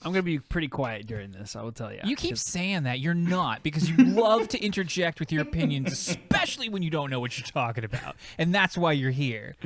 I'm going to be pretty quiet during this, I will tell you. You keep saying that. You're not, because you love to interject with your opinions, especially when you don't know what you're talking about. And that's why you're here.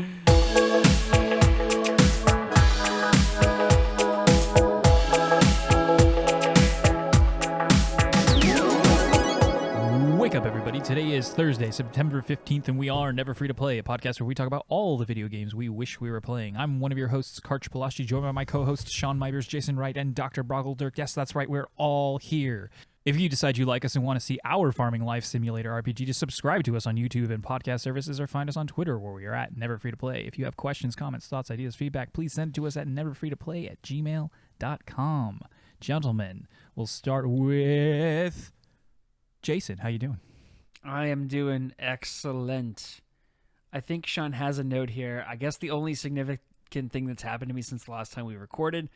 Wake up, everybody. Today is Thursday, September 15th, and we are Never Free to Play, a podcast where we talk about all the video games we wish we were playing. I'm one of your hosts, Karch Palashi, joined by my co-hosts, Sean Mibers, Jason Wright, and Dr. Brockledurk. Yes, that's right, we're all here. If you decide you like us and want to see our farming life simulator RPG, just subscribe to us on YouTube and podcast services, or find us on Twitter, where we are at Never Free to Play. If you have questions, comments, thoughts, ideas, feedback, please send it to us at neverfreetoplay@gmail.com. Gentlemen, we'll start with Jason. How you doing? I am doing excellent. I think Sean has a note here. I guess the only significant thing that's happened to me since the last time we recorded.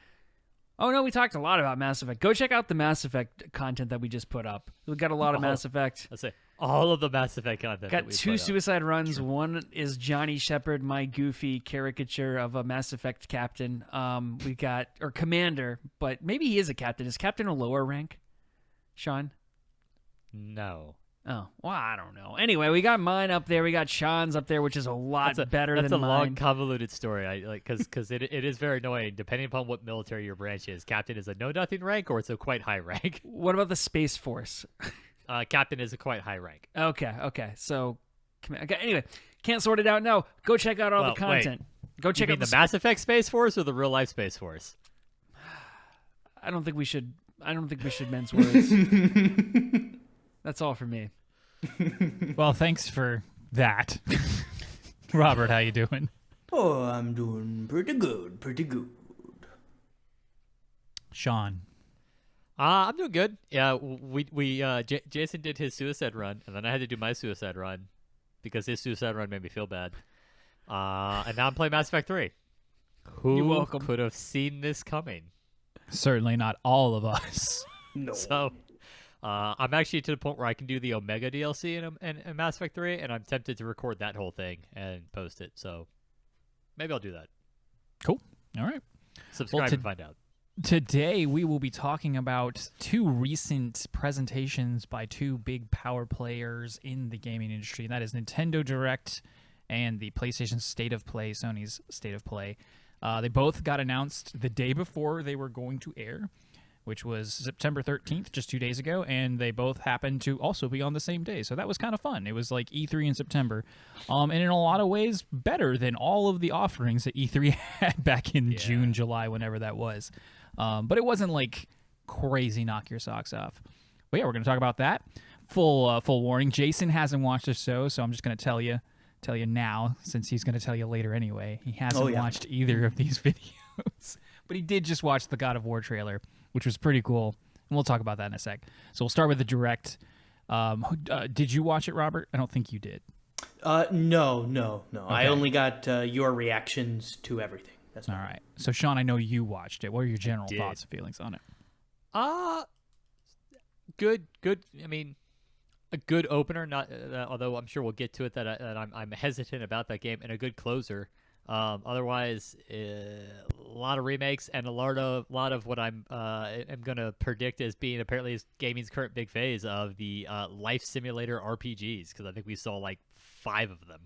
Oh, no, we talked a lot about Mass Effect. Go check out the Mass Effect content that we just put up. We've got a lot of Mass Effect. Let's say all of the Mass Effect content. Got two suicide runs. Sure. One is Johnny Shepard, my goofy caricature of a Mass Effect captain. We got, or commander, but maybe he is a captain. Is captain a lower rank, Sean? No. Oh, well, I don't know. Anyway, we got mine up there. We got Sean's up there, which is a lot better than mine. That's a long, convoluted story. Because it is very annoying, depending upon what military your branch is. Captain is a know-nothing rank, or it's a quite high rank. What about the Space Force? Captain is a quite high rank. Okay. So, anyway, can't sort it out now. Go check out all the content. Go check out the Mass Effect Space Force or the real-life Space Force? I don't think we should mince words. That's all for me. Well, thanks for that. Robert, how you doing? Oh, I'm doing pretty good. Sean. I'm doing good. Yeah, Jason did his suicide run, and then I had to do my suicide run because his suicide run made me feel bad. And now I'm playing Mass Effect 3. Who could have seen this coming? Certainly not all of us. No. So I'm actually to the point where I can do the Omega DLC in Mass Effect 3, and I'm tempted to record that whole thing and post it. So maybe I'll do that. Cool. All right. Subscribe and find out. Today we will be talking about two recent presentations by two big power players in the gaming industry. And that is Nintendo Direct and the PlayStation State of Play, Sony's State of Play. They both got announced the day before they were going to air, which was September 13th, just 2 days ago, and they both happened to also be on the same day. So that was kind of fun. It was like E3 in September, and in a lot of ways better than all of the offerings that E3 had back in June, July, whenever that was. But it wasn't like crazy knock your socks off. But yeah, we're going to talk about that. Full warning, Jason hasn't watched the show, so I'm just going to tell you now, since he's going to tell you later anyway. He hasn't watched either of these videos, but he did just watch the God of War trailer, which was pretty cool, and we'll talk about that in a sec. So we'll start with the Direct. Did you watch it, Robert? I don't think you did. No. Okay. I only got your reactions to everything. That's all right. So, Sean, I know you watched it. What are your general thoughts and feelings on it? Good. I mean, a good opener. Not although I'm sure we'll get to it that I'm hesitant about that game, and a good closer. Otherwise, a lot of remakes and a lot of what I'm gonna predict as being apparently gaming's current big phase of the life simulator RPGs, because I think we saw like 5 of them.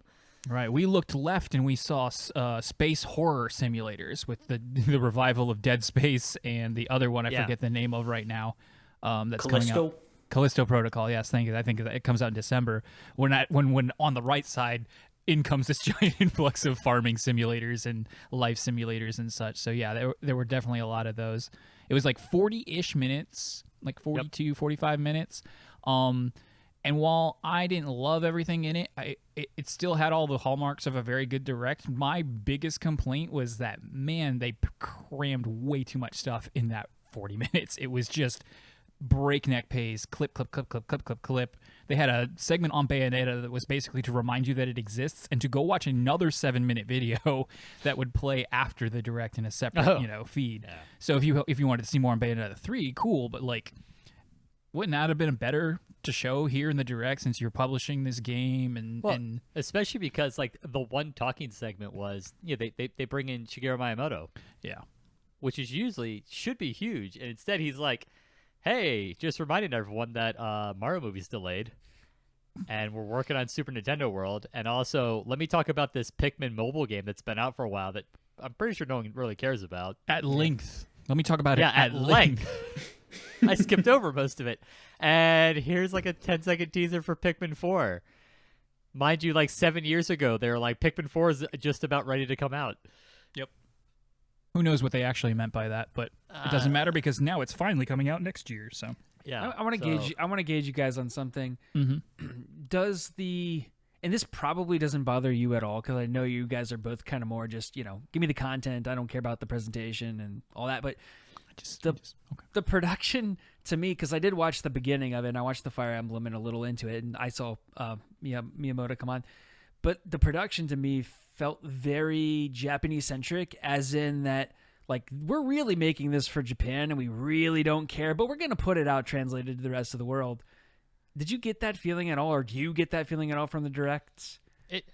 Right, we looked left and we saw space horror simulators with the revival of Dead Space and the other one I forget the name of right now. That's coming out. Callisto Protocol. Yes, thank you. I think it comes out in December. When on the right side, in comes this giant influx of farming simulators and life simulators and such. So yeah, there were definitely a lot of those. It was like 40-ish minutes, like 42, 45 minutes. And while I didn't love everything in it, it still had all the hallmarks of a very good Direct. My biggest complaint was that, man, they crammed way too much stuff in that 40 minutes. It was just breakneck pace, clip. They had a segment on Bayonetta that was basically to remind you that it exists and to go watch another 7-minute video that would play after the Direct in a separate feed. Yeah. So if you wanted to see more on Bayonetta 3, cool, but like, wouldn't that have been better to show here in the Direct since you're publishing this game? And especially because like the one talking segment was they bring in Shigeru Miyamoto. Yeah. which is usually should be huge, and instead he's like, "Hey, just reminding everyone that Mario movie's delayed, and we're working on Super Nintendo World, and also let me talk about this Pikmin mobile game that's been out for a while that I'm pretty sure no one really cares about at length. Let me talk about it at length." I skipped over most of it, and here's like a 10-second teaser for Pikmin 4. Mind you, like 7 years ago, they were like, Pikmin 4 is just about ready to come out. Yep. Who knows what they actually meant by that, but it doesn't matter because now it's finally coming out next year. So yeah, I want to gauge. I want to gauge you guys on something. Does and this probably doesn't bother you at all because I know you guys are both kind of more just give me the content. I don't care about the presentation and all that, but the production to me, because I did watch the beginning of it and I watched the Fire Emblem and a little into it, and I saw Miyamoto come on, but the production to me felt very Japanese centric, as in that like we're really making this for Japan and we really don't care, but we're gonna put it out translated to the rest of the world. Did you get that feeling at all, or do you get that feeling at all from the directs? It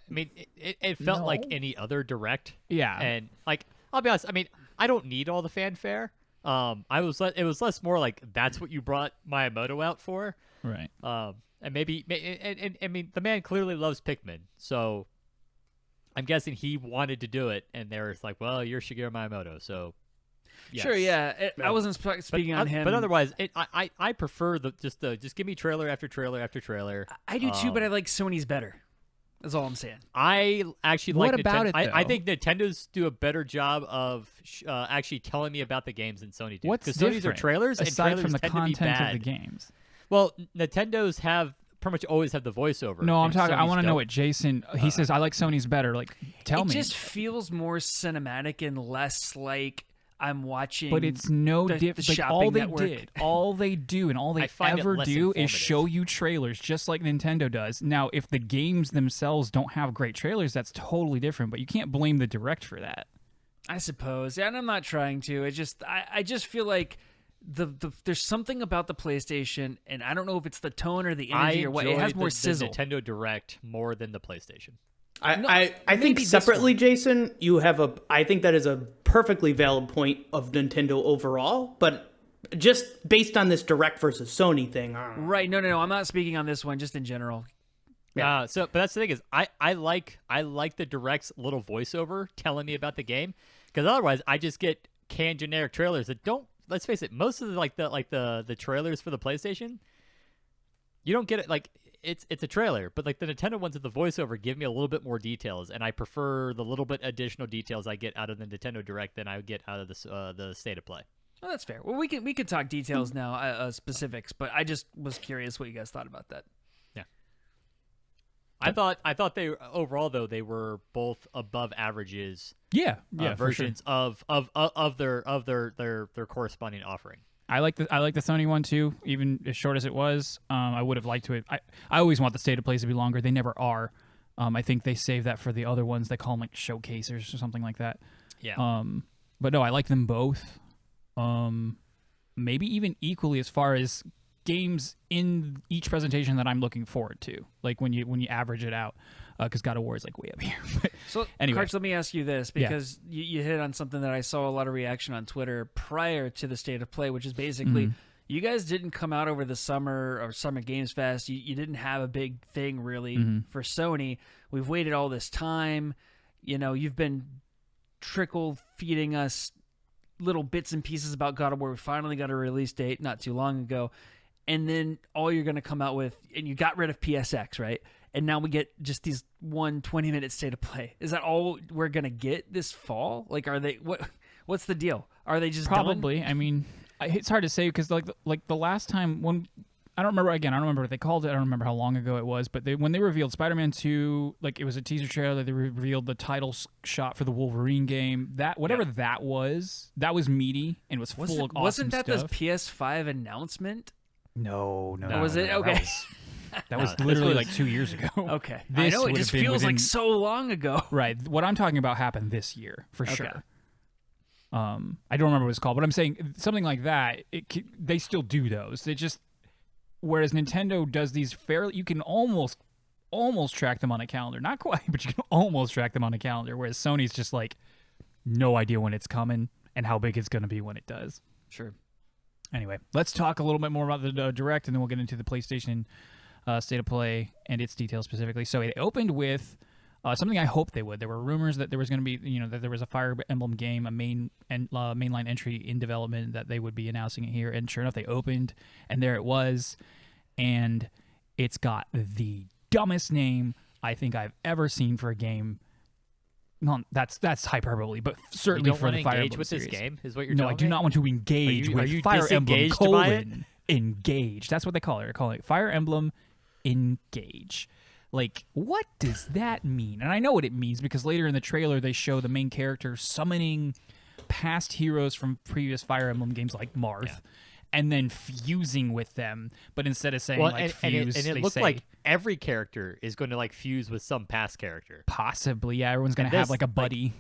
felt like any other direct. Yeah, and like I'll be honest, I don't need all the fanfare. It was less more like that's what you brought Miyamoto out for, right? And maybe, and I mean, the man clearly loves Pikmin, so I'm guessing he wanted to do it, and they were like, "Well, you're Shigeru Miyamoto, so." Yes. Sure, yeah. I wasn't speaking on him, but otherwise, I prefer just give me trailer after trailer after trailer. I do too, but I like Sony's better. That's all I'm saying. I actually what like about Nintendo. it, though? I think Nintendo's do a better job of actually telling me about the games than Sony do. What's different? Sony's are trailers, aside and trailers from the tend to be content bad. of the games? Well, Nintendo's have pretty much always have the voiceover. No, I'm talking. I Sony's want to know don't. what Jason. He says I like Sony's better. Like, tell me. It just feels more cinematic and less like I'm watching. But it's no different. Like, all they do, and all they ever do is show you trailers, just like Nintendo does. Now, if the games themselves don't have great trailers, that's totally different. But you can't blame the direct for that. I suppose, and I'm not trying to. It just, I just feel like there's something about the PlayStation, and I don't know if it's the tone or the energy or what. It has more sizzle. The Nintendo Direct more than the PlayStation. I think separately, Jason, you have I think that is a perfectly valid point of Nintendo overall, but just based on this Direct versus Sony thing. Right. No. I'm not speaking on this one, just in general. Yeah. But that's the thing is, I like the Direct's little voiceover telling me about the game, because otherwise I just get canned generic trailers that don't. Let's face it, most of the trailers for the PlayStation, you don't get it like. It's a trailer, but like the Nintendo ones with the voiceover give me a little bit more details, and I prefer the little bit additional details I get out of the Nintendo Direct than I would get out of the State of Play. Oh, that's fair. Well, we could talk details now, specifics, but I just was curious what you guys thought about that. Yeah, I thought they overall though they were both above averages. Yeah, versions for sure. of their corresponding offering. I like the Sony one too, even as short as it was. I would have liked to. I always want the State of Plays to be longer. They never are. I think they save that for the other ones. They call them like showcasers or something like that. Yeah. But no, I like them both. Maybe even equally as far as games in each presentation that I'm looking forward to. Like when you average it out, because God of War is like way up here. But so anyway, Karch, let me ask you this, because you hit on something that I saw a lot of reaction on Twitter prior to the State of Play, which is basically you guys didn't come out over the summer or Summer Games Fest. You didn't have a big thing really for Sony. We've waited all this time. You've been trickle feeding us little bits and pieces about God of War. We finally got a release date not too long ago. And then all you're going to come out with, and you got rid of PSX, right? And now we get just these 20-minute State of Play. Is that all we're going to get this fall? Like, are they, what's the deal? Are they just probably done? I mean, it's hard to say because like the last time when I don't remember what they called it. I don't remember how long ago it was, but when they revealed Spider-Man 2, like it was a teaser trailer. They revealed the title shot for the Wolverine game. That was meaty and was full of awesome stuff. Wasn't that the PS5 announcement? No. Was it? Okay. That was literally like 2 years ago. Okay. I know, it just feels like so long ago. Right. What I'm talking about happened this year, for sure. I don't remember what it's called, but I'm saying something like that, they still do those. They just, whereas Nintendo does these fairly, you can almost track them on a calendar. Not quite, but you can almost track them on a calendar, whereas Sony's just like, no idea when it's coming. and how big it's going to be when it does. Sure. Anyway, let's talk a little bit more about the Direct, and then we'll get into the PlayStation State of Play and its details specifically. So it opened with something I hoped they would. There were rumors that there was going to be, that there was a Fire Emblem game, a mainline entry in development, that they would be announcing it here. And sure enough, they opened, and there it was. And it's got the dumbest name I think I've ever seen for a game. No, that's hyperbole, but certainly for the Fire Emblem with series. This game is what you're No, telling I do me? not want to engage are with you Fire Emblem disengaged Engage. That's what they call it. They're calling it Fire Emblem Engage. Like, what does that mean? And I know what it means because later in the trailer they show the main character summoning past heroes from previous Fire Emblem games like Marth, and then fusing with them. But instead of saying fuse, and it looked like every character is going to like fuse with some past character. Possibly, yeah. Everyone's going to have like a buddy.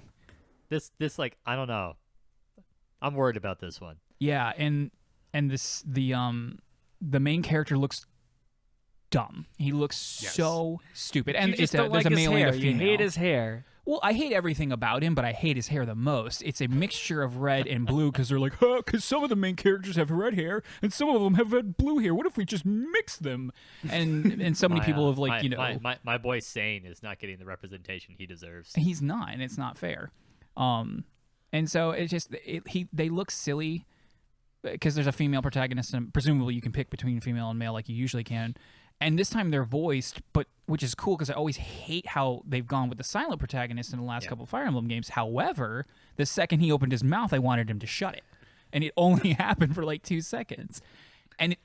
This I don't know. I'm worried about this one. Yeah, and this the main character looks dumb. He looks so stupid. And there's a male and a female. You hate his hair. Well, I hate everything about him, but I hate his hair the most. It's a mixture of red and blue because they're like, because some of the main characters have red hair and some of them have red blue hair. What if we just mix them? And so many people have my boy Sane is not getting the representation he deserves. He's not, and it's not fair. And so it's just they look silly because there's a female protagonist, and presumably you can pick between female and male like you usually can. And this time they're voiced, but which is cool because I always hate how they've gone with the silent protagonist in the last couple of Fire Emblem games. However, the second he opened his mouth, I wanted him to shut it. And it only happened for like 2 seconds. And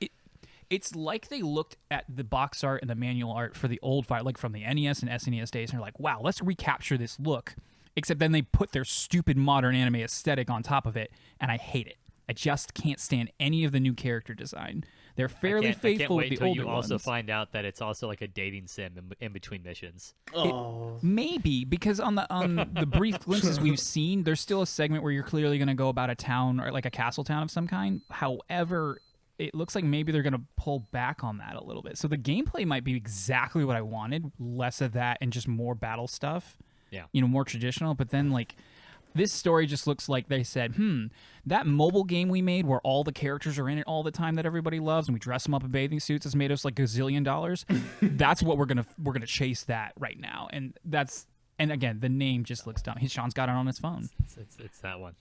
it's like they looked at the box art and the manual art for the old Fire, like from the NES and SNES days, and they're like, wow, let's recapture this look. Except then they put their stupid modern anime aesthetic on top of it, and I hate it. I just can't stand any of the new character design. They're fairly faithful with the older ones. You also find out that it's also like a dating sim in between missions. Maybe because on the brief glimpses we've seen, there's still a segment where you're clearly going to go about a town or like a castle town of some kind. However, it looks like maybe they're going to pull back on that a little bit. So the gameplay might be exactly what I wanted, less of that and just more battle stuff. Yeah, more traditional. But then like. This story just looks like they said, that mobile game we made where all the characters are in it all the time that everybody loves and we dress them up in bathing suits has made us like $1 gazillion. That's what we're gonna chase that right now. And again, the name just looks dumb. Sean's got it on his phone. It's that one.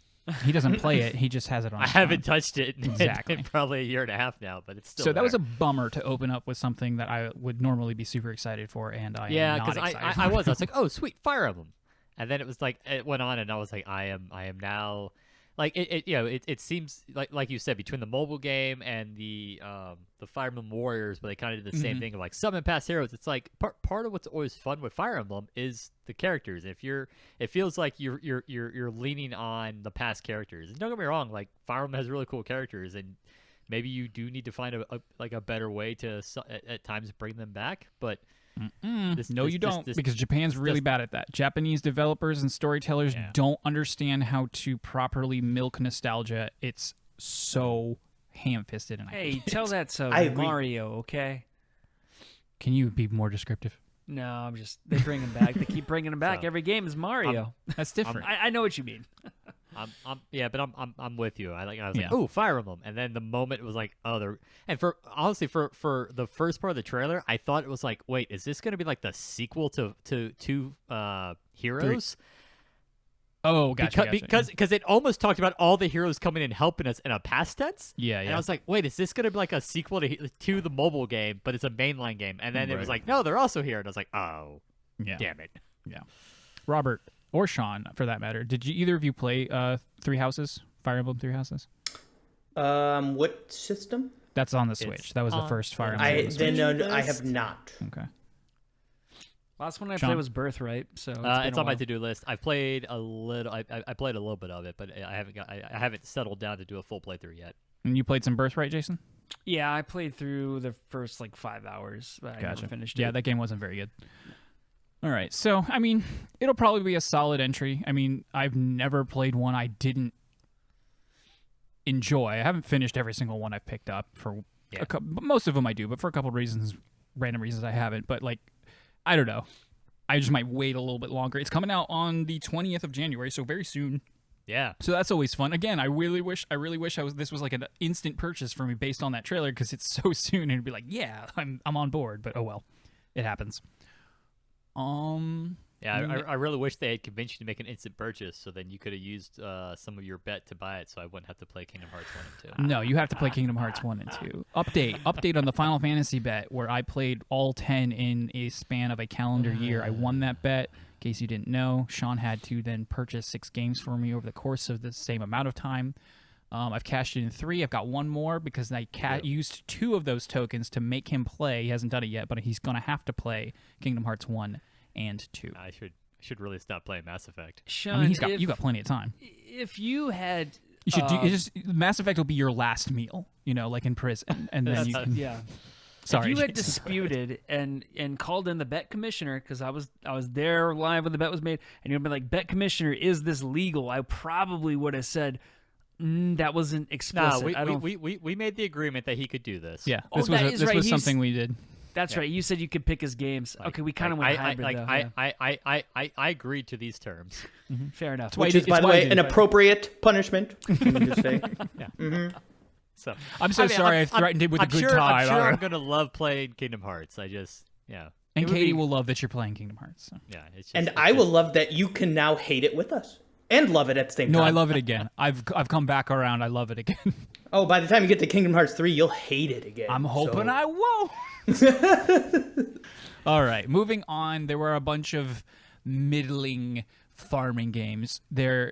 He doesn't play it. He just has it on his phone. I haven't touched it in probably a year and a half now, but it's still So there. That was a bummer to open up with something that I would normally be super excited for, and I am not excited for. I was like, oh, sweet, Fire Emblem. And then it was like it went on, and I was like, I am now, like it seems like you said, between the mobile game and the Fire Emblem Warriors, but they kind of did the same thing of like summon past heroes. It's like part of what's always fun with Fire Emblem is the characters. It feels like you're leaning on the past characters. And don't get me wrong, like Fire Emblem has really cool characters, and maybe you do need to find a better way to at times bring them back, but. You don't, because Japan's really bad at that. Japanese developers and storytellers don't understand how to properly milk nostalgia. It's so ham-fisted, and hey, tell that to Mario, okay? Can you be more descriptive? No, they bring him back. They keep bringing him back. Every game is Mario. That's different. I know what you mean. I'm with you. I was like, oh, Fire Emblem, and then the moment it was like, oh, and for the first part of the trailer, I thought it was like, wait, is this going to be like the sequel to Heroes? 3. Oh, gotcha. Because it almost talked about all the heroes coming in helping us in a past tense. Yeah. And I was like, wait, is this going to be like a sequel to the mobile game, but it's a mainline game? And then it was like, no, they're also here. And I was like, oh, damn it. Yeah. Robert. Or Sean, for that matter. Did either of you play Three Houses? Fire Emblem Three Houses? What system? That's on the Switch. That was the first Fire Emblem. I have not. Okay. Last one I played was Birthright, so it's on my to-do list. I've played a little. I played a little bit of it, but I haven't settled down to do a full playthrough yet. And you played some Birthright, Jason? Yeah, I played through the first 5 hours, but I never finished it. Yeah, that game wasn't very good. All right, so, I mean, it'll probably be a solid entry. I mean, I've never played one I didn't enjoy. I haven't finished every single one I've picked up. Most of them I do, but for a couple of random reasons I haven't. But, I don't know. I just might wait a little bit longer. It's coming out on the 20th of January, so very soon. Yeah. So that's always fun. Again, I really wish this was like an instant purchase for me based on that trailer, because it's so soon and it'd be like, yeah, I'm on board. But oh well, it happens. Yeah, I really wish they had convinced you to make an instant purchase, so then you could have used some of your bet to buy it, so I wouldn't have to play Kingdom Hearts 1 and 2. No, you have to play Kingdom Hearts 1 and 2. Update on the Final Fantasy bet, where I played all 10 in a span of a calendar year. I won that bet. In case you didn't know, Sean had to then purchase 6 games for me over the course of the same amount of time. I've cashed in 3. I've got 1 more because I used 2 of those tokens to make him play. He hasn't done it yet, but he's going to have to play Kingdom Hearts 1 and 2. I should really stop playing Mass Effect. Sean, I mean, you got plenty of time. If you had, you should Mass Effect will be your last meal, like in prison, and then you can. Yeah. Sorry, if you had disputed and called in the bet commissioner, because I was there live when the bet was made, and you'd been like, "Bet commissioner, is this legal?" I probably would have said that wasn't explicit. No, we made the agreement that he could do this. Yeah, this was something we did. That's right. You said you could pick his games. Okay, we kind of went hybrid, though. I agreed to these terms. Mm-hmm. Fair enough. Which is, by the way, an appropriate punishment. Can we just say? Yeah. Mm-hmm. So I'm sorry I threatened it with a good time. I'm sure I'm gonna love playing Kingdom Hearts. And Katie will love that you're playing Kingdom Hearts. So. Yeah, I will love that you can now hate it with us and love it at the same time. No, I love it again. I've come back around. I love it again. Oh, by the time you get to Kingdom Hearts 3, you'll hate it again. I'm hoping I won't. All right, moving on. There were a bunch of middling farming games.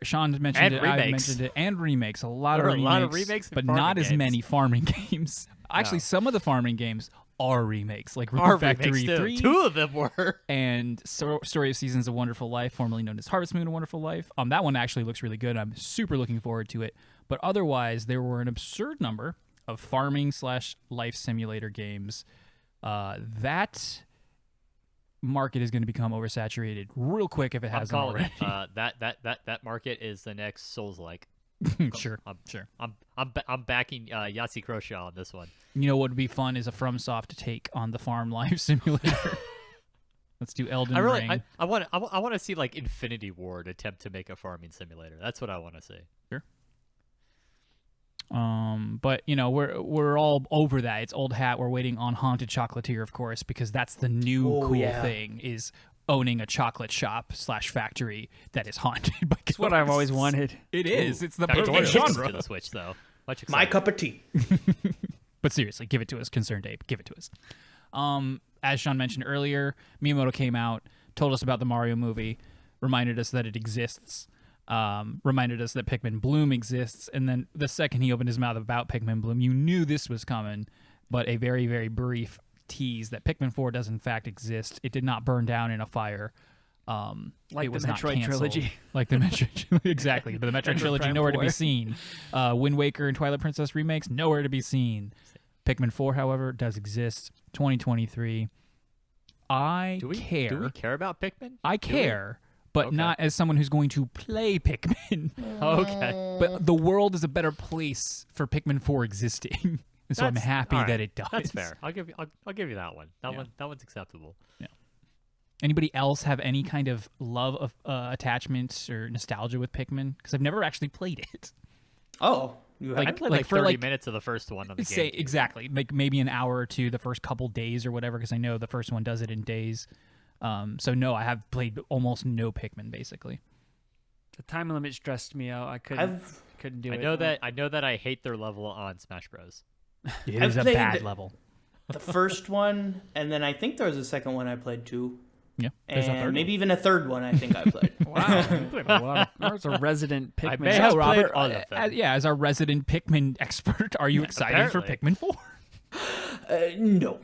Sean mentioned it. I mentioned it, and remakes. A lot of remakes, but not as many farming games. Actually, some of the farming games are remakes, like Rune Factory 3. 2 of them were. And Story of Seasons: A Wonderful Life, formerly known as Harvest Moon: A Wonderful Life. That one actually looks really good. I'm super looking forward to it. But otherwise, there were an absurd number of farming/life simulator games. That market is going to become oversaturated real quick if it hasn't already. That market is the next Souls-like. Sure. I'm backing Yahtzee Croshaw on this one. You know what would be fun is a FromSoft take on the farm life simulator. Let's do Elden Ring. I want to see like Infinity Ward attempt to make a farming simulator. That's what I want to see. Sure. But we're all over that. It's old hat. We're waiting on Haunted Chocolatier, of course, because that's the new thing, is owning a chocolate shop / factory that is haunted by ghosts. It's what I've always wanted. It is. It's the perfect genre. To the Switch, though. My cup of tea. But seriously, give it to us, Concerned Ape. Give it to us. As Sean mentioned earlier, Miyamoto came out, told us about the Mario movie, reminded us that it exists. Reminded us that Pikmin Bloom exists, and then the second he opened his mouth about Pikmin Bloom, you knew this was coming, but a very, very brief tease that Pikmin 4 does in fact exist. It did not burn down in a fire. Like the Metroid trilogy. Like the Metroid trilogy. Exactly. But the Metroid trilogy, nowhere to be seen. Wind Waker and Twilight Princess remakes, nowhere to be seen. Pikmin 4, however, does exist. 2023. Do we care about Pikmin? I care. But not as someone who's going to play Pikmin. Okay. But the world is a better place for Pikmin 4 existing. So I'm happy that it does. That's fair. I'll give you that one. That one's acceptable. Yeah. Anybody else have any kind of love of attachment or nostalgia with Pikmin? Because I've never actually played it. Oh. I played like 30 minutes of the first one on the game. Exactly. Like maybe an hour or two the first couple days or whatever, because I know the first one does it in days. So no, I have played almost no Pikmin basically. The time limit stressed me out. I couldn't do it. I know that I hate their level on Smash Bros. It is a bad level. The first one, and then I think there was a second one I played too. Yeah, there's and maybe even a third one I think I played. Wow, there's a resident Pikmin. I may have Robert, all of them. As our resident Pikmin expert, are you excited for Pikmin 4? No.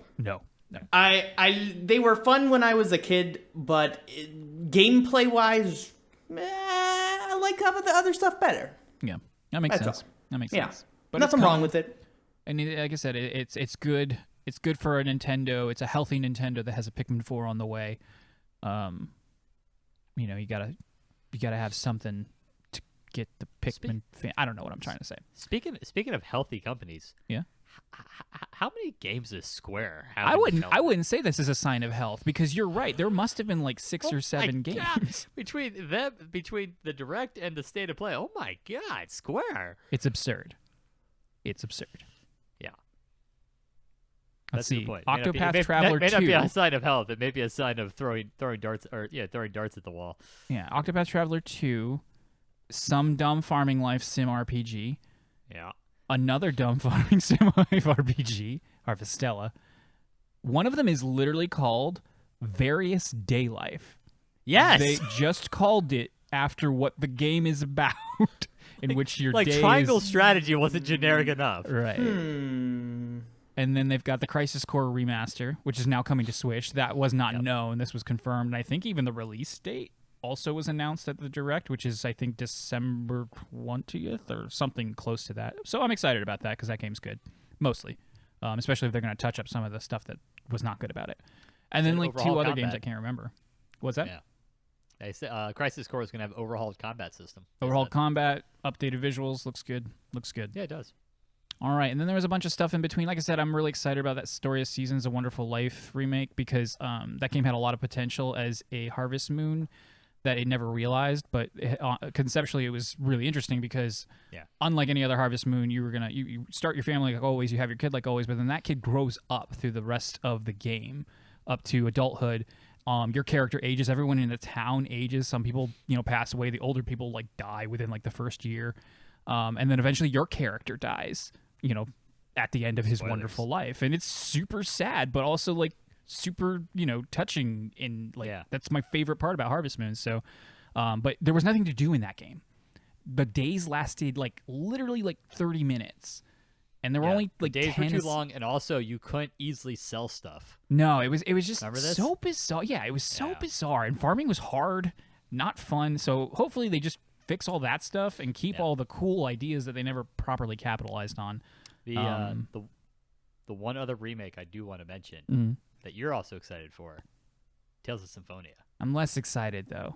They were fun when I was a kid, but gameplay wise, I like the other stuff better. Yeah, that makes sense. That makes sense. But nothing wrong with it. And like I said, it's good. It's good for a Nintendo. It's a healthy Nintendo that has a Pikmin 4 on the way. You gotta have something to get the Pikmin. I don't know what I'm trying to say. Speaking of healthy companies, yeah, How many games is Square? I wouldn't say this is a sign of health, because you're right. There must have been like 6 or 7 games between the Direct and the State of Play. Oh my God, Square! It's absurd. It's absurd. Yeah. Let's see. Point. Octopath Traveler 2. May not be a sign of health. It may be a sign of throwing darts throwing darts at the wall. Yeah, Octopath Traveler 2, some dumb farming life sim RPG. Yeah. Another dumb farming sim life RPG, Harvestella. One of them is literally called Various Day Life. Yes. They just called it after what the game is about, in which your day Triangle Strategy wasn't generic enough. Right. And then they've got the Crisis Core Remaster, which is now coming to Switch. That was not known. This was confirmed. And I think even the release date also was announced at the Direct, which is, I think, December 20th or something close to that. So I'm excited about that because that game's good, mostly. Especially if they're going to touch up some of the stuff that was not good about it. And then like 2 other games I can't remember. What's that? Yeah. They said Crisis Core is going to have overhauled combat system. Overhauled combat, updated visuals. Looks good. Looks good. Yeah, it does. All right, and then there was a bunch of stuff in between. Like I said, I'm really excited about that Story of Seasons: A Wonderful Life remake, because that game had a lot of potential as a Harvest Moon that it never realized. But conceptually, it was really interesting because, unlike any other Harvest Moon, you start your family like always, you have your kid like always, but then that kid grows up through the rest of the game, up to adulthood. Your character ages. Everyone in the town ages. Some people, pass away. The older people like die within like the first year, and then eventually your character dies. At the end of his wonderful life, and it's super sad, but also like super, touching. That's my favorite part about Harvest Moon. So, but there was nothing to do in that game. The days lasted like literally like 30 minutes. And there were only like days 10 were too long, and also you couldn't easily sell stuff. No, it was just Remember this? so bizarre. Yeah, it was so bizarre, and farming was hard, not fun. So hopefully they just fix all that stuff and keep all the cool ideas that they never properly capitalized on. The one other remake I do want to mention that you're also excited for, Tales of Symphonia. I'm less excited though,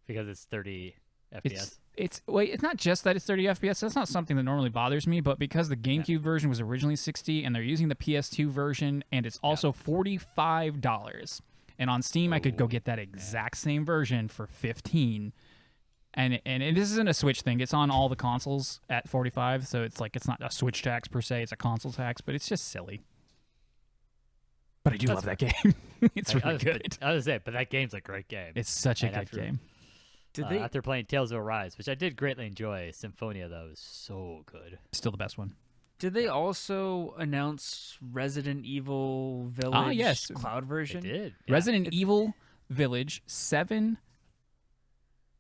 because it's 30 FPS. It's not just that it's 30 FPS. That's not something that normally bothers me, but because the GameCube version was originally 60 and they're using the PS2 version, and it's also $45. And on Steam I could go get that exact same version for $15. And this isn't a Switch thing. It's on all the consoles at $45, so it's not a Switch tax per se, it's a console tax, but it's just silly. But I do love that game. It's really good. I was but that game's a great game. It's such a good game. After playing Tales of Arise, which I did greatly enjoy, Symphonia, though, is so good. Still the best one. Did they also announce Resident Evil Village cloud version? They did. Yeah. Resident Evil Village 7,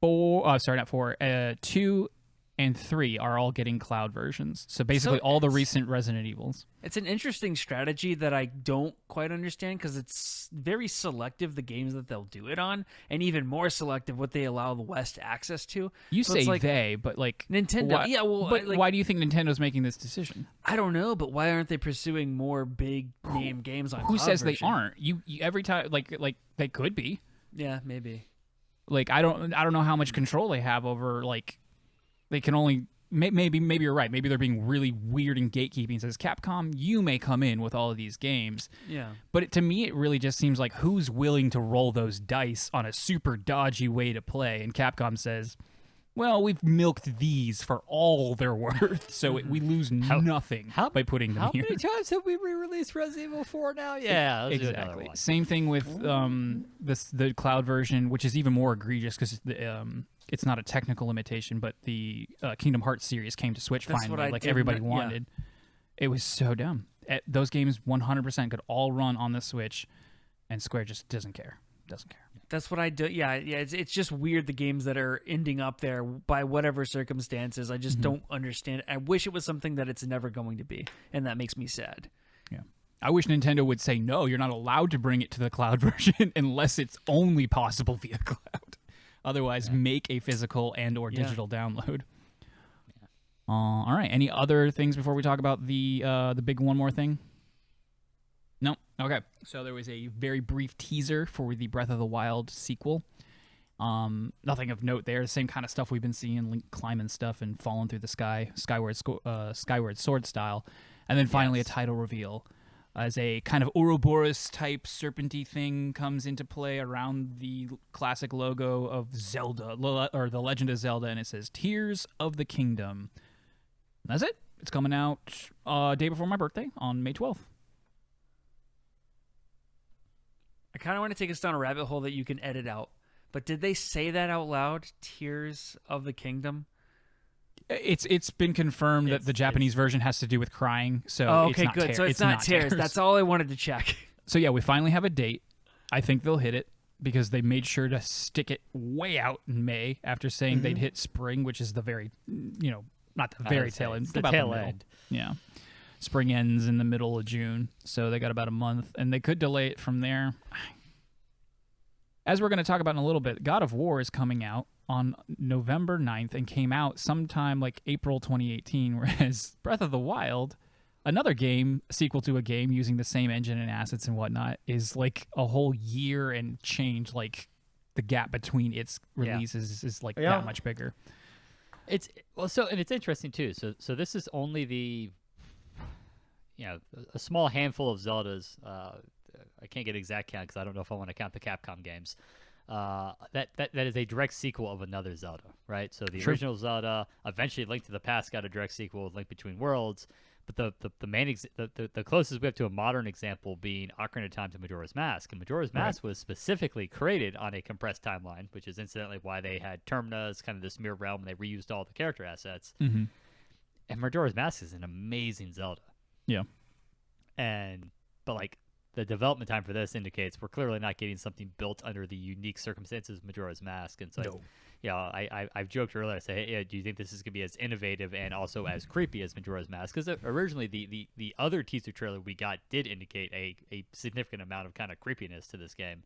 4, not 4, 2, and 3 are all getting cloud versions. So basically all the recent Resident Evils. It's an interesting strategy that I don't quite understand, because it's very selective, the games that they'll do it on, and even more selective what they allow the West access to. You say they, but like Nintendo. Why do you think Nintendo's making this decision? I don't know, but why aren't they pursuing more big name games on Who cloud says version? they aren't? You every time like they could be. Yeah, maybe. Like I don't know how much control they have over they can only maybe you're right. Maybe they're being really weird and gatekeeping. Says Capcom, you may come in with all of these games. Yeah. But to me, it really just seems like who's willing to roll those dice on a super dodgy way to play. And Capcom says, well, we've milked these for all they're worth, so we lose nothing by putting them here. How many times have we re-released Resident Evil 4 now? Yeah, let's do another one. Same thing with the cloud version, which is even more egregious because it's not a technical limitation, but the Kingdom Hearts series came to Switch finally, like everybody wanted. It was so dumb. Those games 100% could all run on the Switch, and Square just doesn't care. That's what I do. Yeah. It's just weird, the games that are ending up there by whatever circumstances. I just don't understand. I wish it was something that it's never going to be, and that makes me sad. Yeah. I wish Nintendo would say, no, you're not allowed to bring it to the cloud version unless it's only possible via cloud. Otherwise, make a physical and or digital download. Yeah. All right. Any other things before we talk about the big one more thing? No? Okay. So there was a very brief teaser for the Breath of the Wild sequel. Nothing of note there. Same kind of stuff we've been seeing, Link climbing stuff and falling through the sky, Skyward Sword style. And then finally a title reveal as a kind of Ouroboros-type serpenty thing comes into play around the classic logo of Zelda, or The Legend of Zelda, and it says, Tears of the Kingdom. That's it. It's coming out day before my birthday on May 12th. I kind of want to take us down a rabbit hole that you can edit out. But did they say that out loud? Tears of the Kingdom? It's been confirmed that the Japanese version has to do with crying. So okay, it's not good. So it's not tears. That's all I wanted to check. So yeah, we finally have a date. I think they'll hit it because they made sure to stick it way out in May after saying they'd hit spring, which is the very, not the very tail end. It's the tail end. Yeah. Spring ends in the middle of June, so they got about a month, and they could delay it from there. As we're going to talk about in a little bit, God of War is coming out on November 9th and came out sometime like April 2018, whereas Breath of the Wild, another game, sequel to a game using the same engine and assets and whatnot, is like a whole year and change. Like the gap between its releases is like that much bigger. And it's interesting too. So this is only a small handful of Zeldas. I can't get exact count because I don't know if I want to count the Capcom games. That is a direct sequel of another Zelda, right? So the original Zelda, eventually Link to the Past got a direct sequel with Link Between Worlds, but the closest we have to a modern example being Ocarina of Time to Majora's Mask, and Majora's Mask was specifically created on a compressed timeline, which is incidentally why they had Termina, kind of this mirror realm, and they reused all the character assets. Mm-hmm. And Majora's Mask is an amazing Zelda. Yeah, but like. The development time for this indicates we're clearly not getting something built under the unique circumstances of Majora's Mask. And so, I've joked earlier. I say, hey, do you think this is going to be as innovative and also as creepy as Majora's Mask? Because originally the other teaser trailer we got did indicate a significant amount of kind of creepiness to this game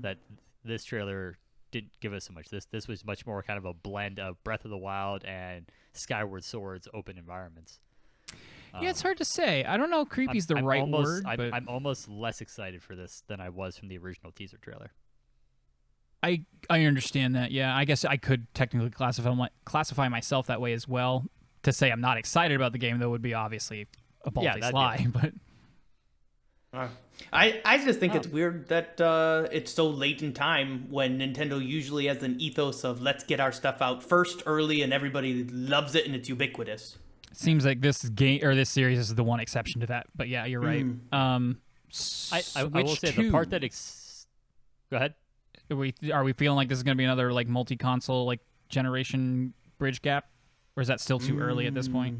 that this trailer didn't give us so much. This was much more kind of a blend of Breath of the Wild and Skyward Sword's open environments. Yeah, it's hard to say. I don't know if creepy's the right word. But I'm almost less excited for this than I was from the original teaser trailer. I understand that. Yeah, I guess I could technically classify myself that way as well. To say I'm not excited about the game, though, would be obviously a bald-faced lie. But I just think it's weird that it's so late in time when Nintendo usually has an ethos of let's get our stuff out first, early, and everybody loves it and it's ubiquitous. Seems like this game or this series is the one exception to that, but yeah, you're right. I will say the part that go ahead. Are we feeling like this is going to be another like multi-console like generation bridge gap, or is that still too early at this point?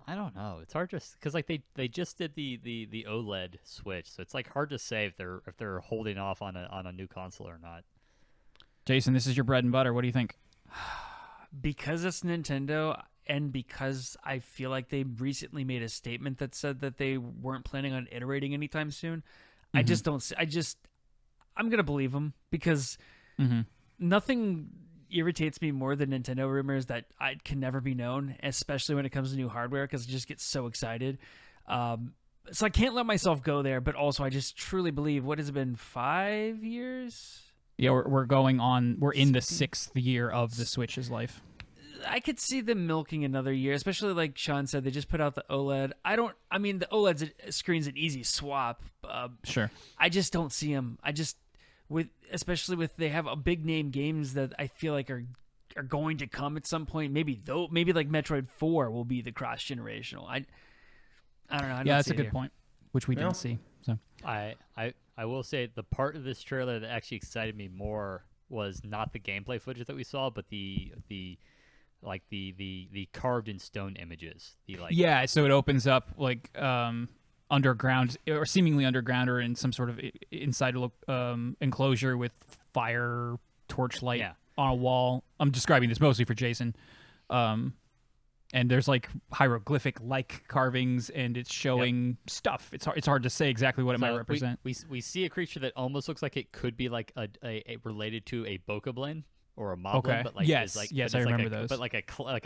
I don't know. It's hard to because like they just did the OLED switch, so it's like hard to say if they're holding off on a new console or not. Jason, this is your bread and butter. What do you think? Because it's Nintendo. And because I feel like they recently made a statement that said that they weren't planning on iterating anytime soon, I'm going to believe them because nothing irritates me more than Nintendo rumors that I can never be known, especially when it comes to new hardware because I just get so excited. So I can't let myself go there, but also I just truly believe, what has it been, 5 years? Yeah, we're in the 6th year of the Switch's life. I could see them milking another year, especially like Sean said, they just put out the OLED. The OLED screen's an easy swap. Sure. I just don't see them. Especially with they have a big name games that I feel like are going to come at some point. Maybe like Metroid 4 will be the cross generational. I don't know. That's a good point, which we didn't see. So I will say the part of this trailer that actually excited me more was not the gameplay footage that we saw, but the carved in stone images. So it opens up like underground or seemingly underground or in some sort of inside enclosure with fire torchlight on a wall. I'm describing this mostly for Jason. And there's like hieroglyphic like carvings and it's showing stuff. It's hard to say exactly what it might represent. We see a creature that almost looks like it could be like a related to a bokoblin. Or a moblin, but like yes, I remember those. But like a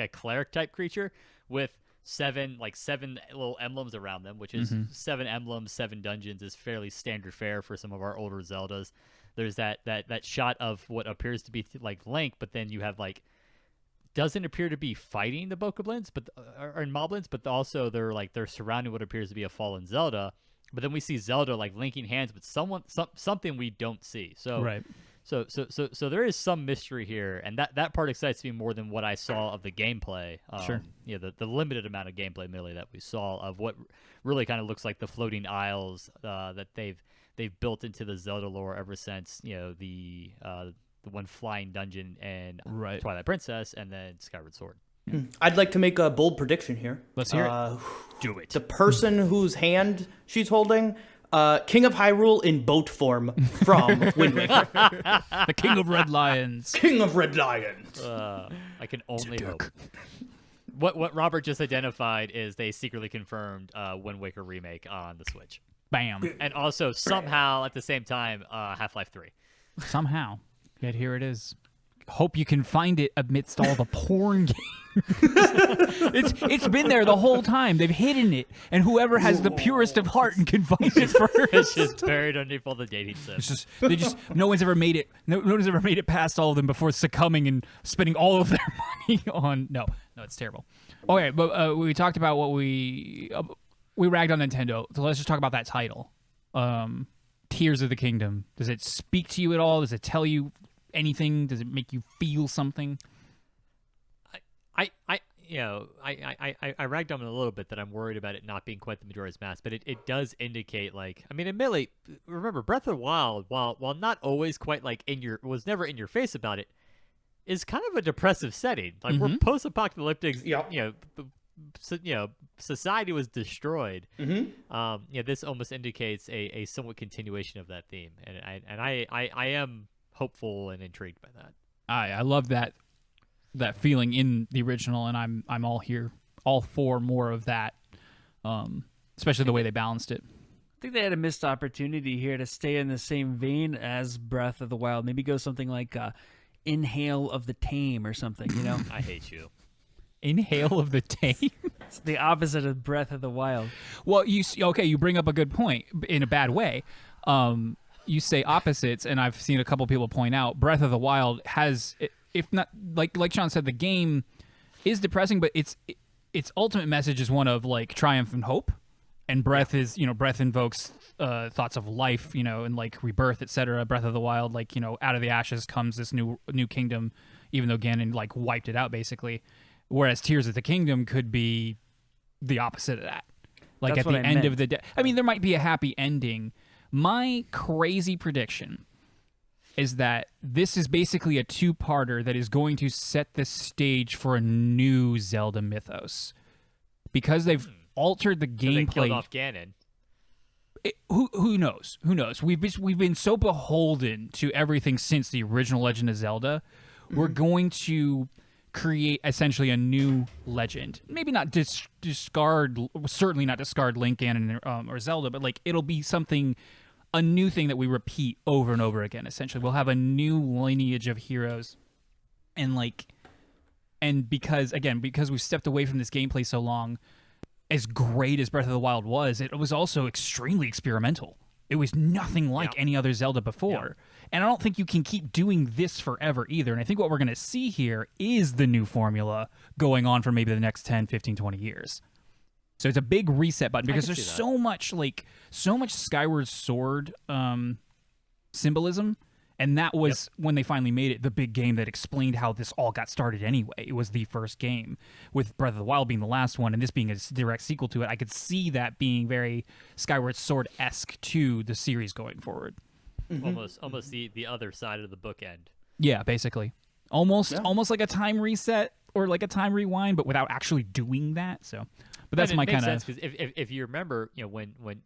cleric type creature with seven little emblems around them, which is 7 emblems, 7 dungeons is fairly standard fare for some of our older Zeldas. There's that shot of what appears to be like Link, but then you have like doesn't appear to be fighting the Bokoblins, or Moblins, but also they're surrounding what appears to be a fallen Zelda. But then we see Zelda like linking hands with something we don't see. So right. So there is some mystery here, and that part excites me more than what I saw of the gameplay. Sure. The limited amount of gameplay, merely, that we saw of what really kind of looks like the floating isles that they've built into the Zelda lore ever since the one flying dungeon and Twilight Princess, and then Skyward Sword. I'd like to make a bold prediction here. Let's hear it. Do it. The person whose hand she's holding, King of Hyrule in boat form from Wind Waker. The King of Red Lions. King of Red Lions. I can only hope. What Robert just identified is they secretly confirmed Wind Waker remake on the Switch. Bam. And also somehow at the same time Half-Life 3. Somehow. Yet here it is. Hope you can find it amidst all the porn games. It's been there the whole time. They've hidden it, and whoever has the purest of heart and can find it first. It's just buried underneath all the dating sims. No one's ever made it. No one's ever made it past all of them before succumbing and spending all of their money on. No, it's terrible. Okay, but we talked about what we ragged on Nintendo. So let's just talk about that title. Tears of the Kingdom. Does it speak to you at all? Does it tell you anything? Does it make you feel something? I ragged on it a little bit that I'm worried about it not being quite the Majora's Mask, but it does indicate, like, I mean, admittedly, remember Breath of the Wild, while not always quite like was never in your face about it, is kind of a depressive setting. Like we're post-apocalyptic, society was destroyed. This almost indicates a somewhat continuation of that theme, and I am hopeful and intrigued by that. I love that feeling in the original, and I'm all for more of that, especially the way they balanced it. I think they had a missed opportunity here to stay in the same vein as Breath of the Wild. Maybe go something like Inhale of the Tame or something, I hate you. Inhale of the Tame? It's the opposite of Breath of the Wild. Well, you bring up a good point in a bad way. You say opposites, and I've seen a couple people point out Breath of the Wild has, if not, like Sean said, the game is depressing, but its ultimate message is one of like triumph and hope, and Breath is Breath invokes thoughts of life, and like rebirth, etc. Breath of the Wild, like out of the ashes comes this new kingdom, even though Ganon like wiped it out basically. Whereas Tears of the Kingdom could be the opposite of that. Like That's at the end meant. of the day, I mean, there might be a happy ending. My crazy prediction is that this is basically a two-parter that is going to set the stage for a new Zelda mythos. Because they've altered the gameplay. They killed off Ganon. Who knows? Who knows? We've been so beholden to everything since the original Legend of Zelda. We're going to create essentially a new legend. Maybe not certainly not discard Link, Ganon, or Zelda, but like it'll be a new thing that we repeat over and over again. Essentially, we'll have a new lineage of heroes, and because we've stepped away from this gameplay so long, as great as Breath of the Wild was, it was also extremely experimental. It was nothing like any other Zelda before. And I don't think you can keep doing this forever either. And I think what we're going to see here is the new formula going on for maybe the next 10, 15, 20 years. So it's a big reset button because there's so much Skyward Sword symbolism. And that was, when they finally made it, the big game that explained how this all got started anyway. It was the first game, with Breath of the Wild being the last one, and this being a direct sequel to it. I could see that being very Skyward Sword-esque to the series going forward. Almost the other side of the bookend. Yeah, basically. Almost like a time reset or like a time rewind, but without actually doing that. So, but that's my kind of. Because if you remember, when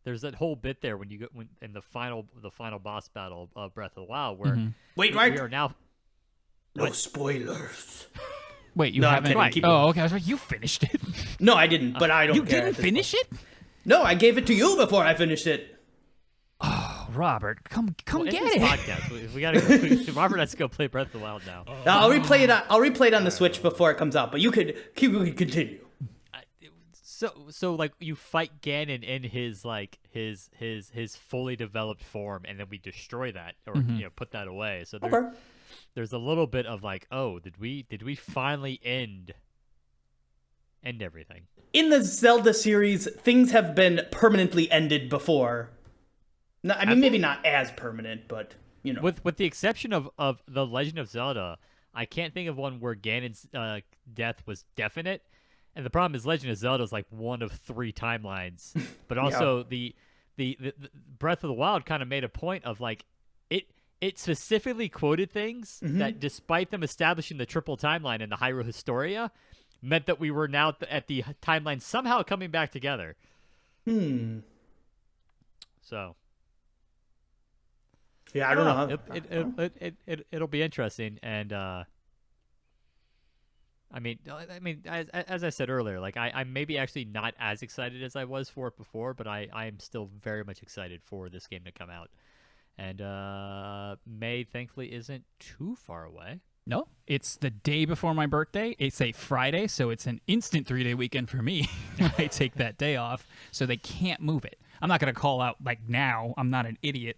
there's that whole bit there when in the final boss battle of Breath of the Wild where we are now. No spoilers. Wait, you haven't? Oh, okay. I was like, you finished it. No, I didn't. But I don't. You didn't finish it? No, I gave it to you before I finished it. Oh, Robert, come get it. Podcast. We gotta. Robert has to go play Breath of the Wild now. I'll replay it on the Switch before it comes out. But you could continue. So like you fight Ganon in his fully developed form, and then we destroy that or put that away. So there's a little bit of like, oh, did we finally end everything? In the Zelda series, things have been permanently ended before. No, I mean, maybe not as permanent, but you know. With the exception of the Legend of Zelda, I can't think of one where Ganon's death was definite. And the problem is Legend of Zelda is like one of 3 timelines. But also the Breath of the Wild kind of made a point of like it specifically quoted things that, despite them establishing the triple timeline in the Hyrule Historia, meant that we were now at the timeline somehow coming back together. So. Yeah, I don't know. It'll be interesting, and I mean, as I said earlier, like I'm maybe actually not as excited as I was for it before, but I am still very much excited for this game to come out, and May thankfully isn't too far away. No, it's the day before my birthday. It's a Friday, so it's an instant 3-day weekend for me. I take that day off, so they can't move it. I'm not gonna call out like now. I'm not an idiot,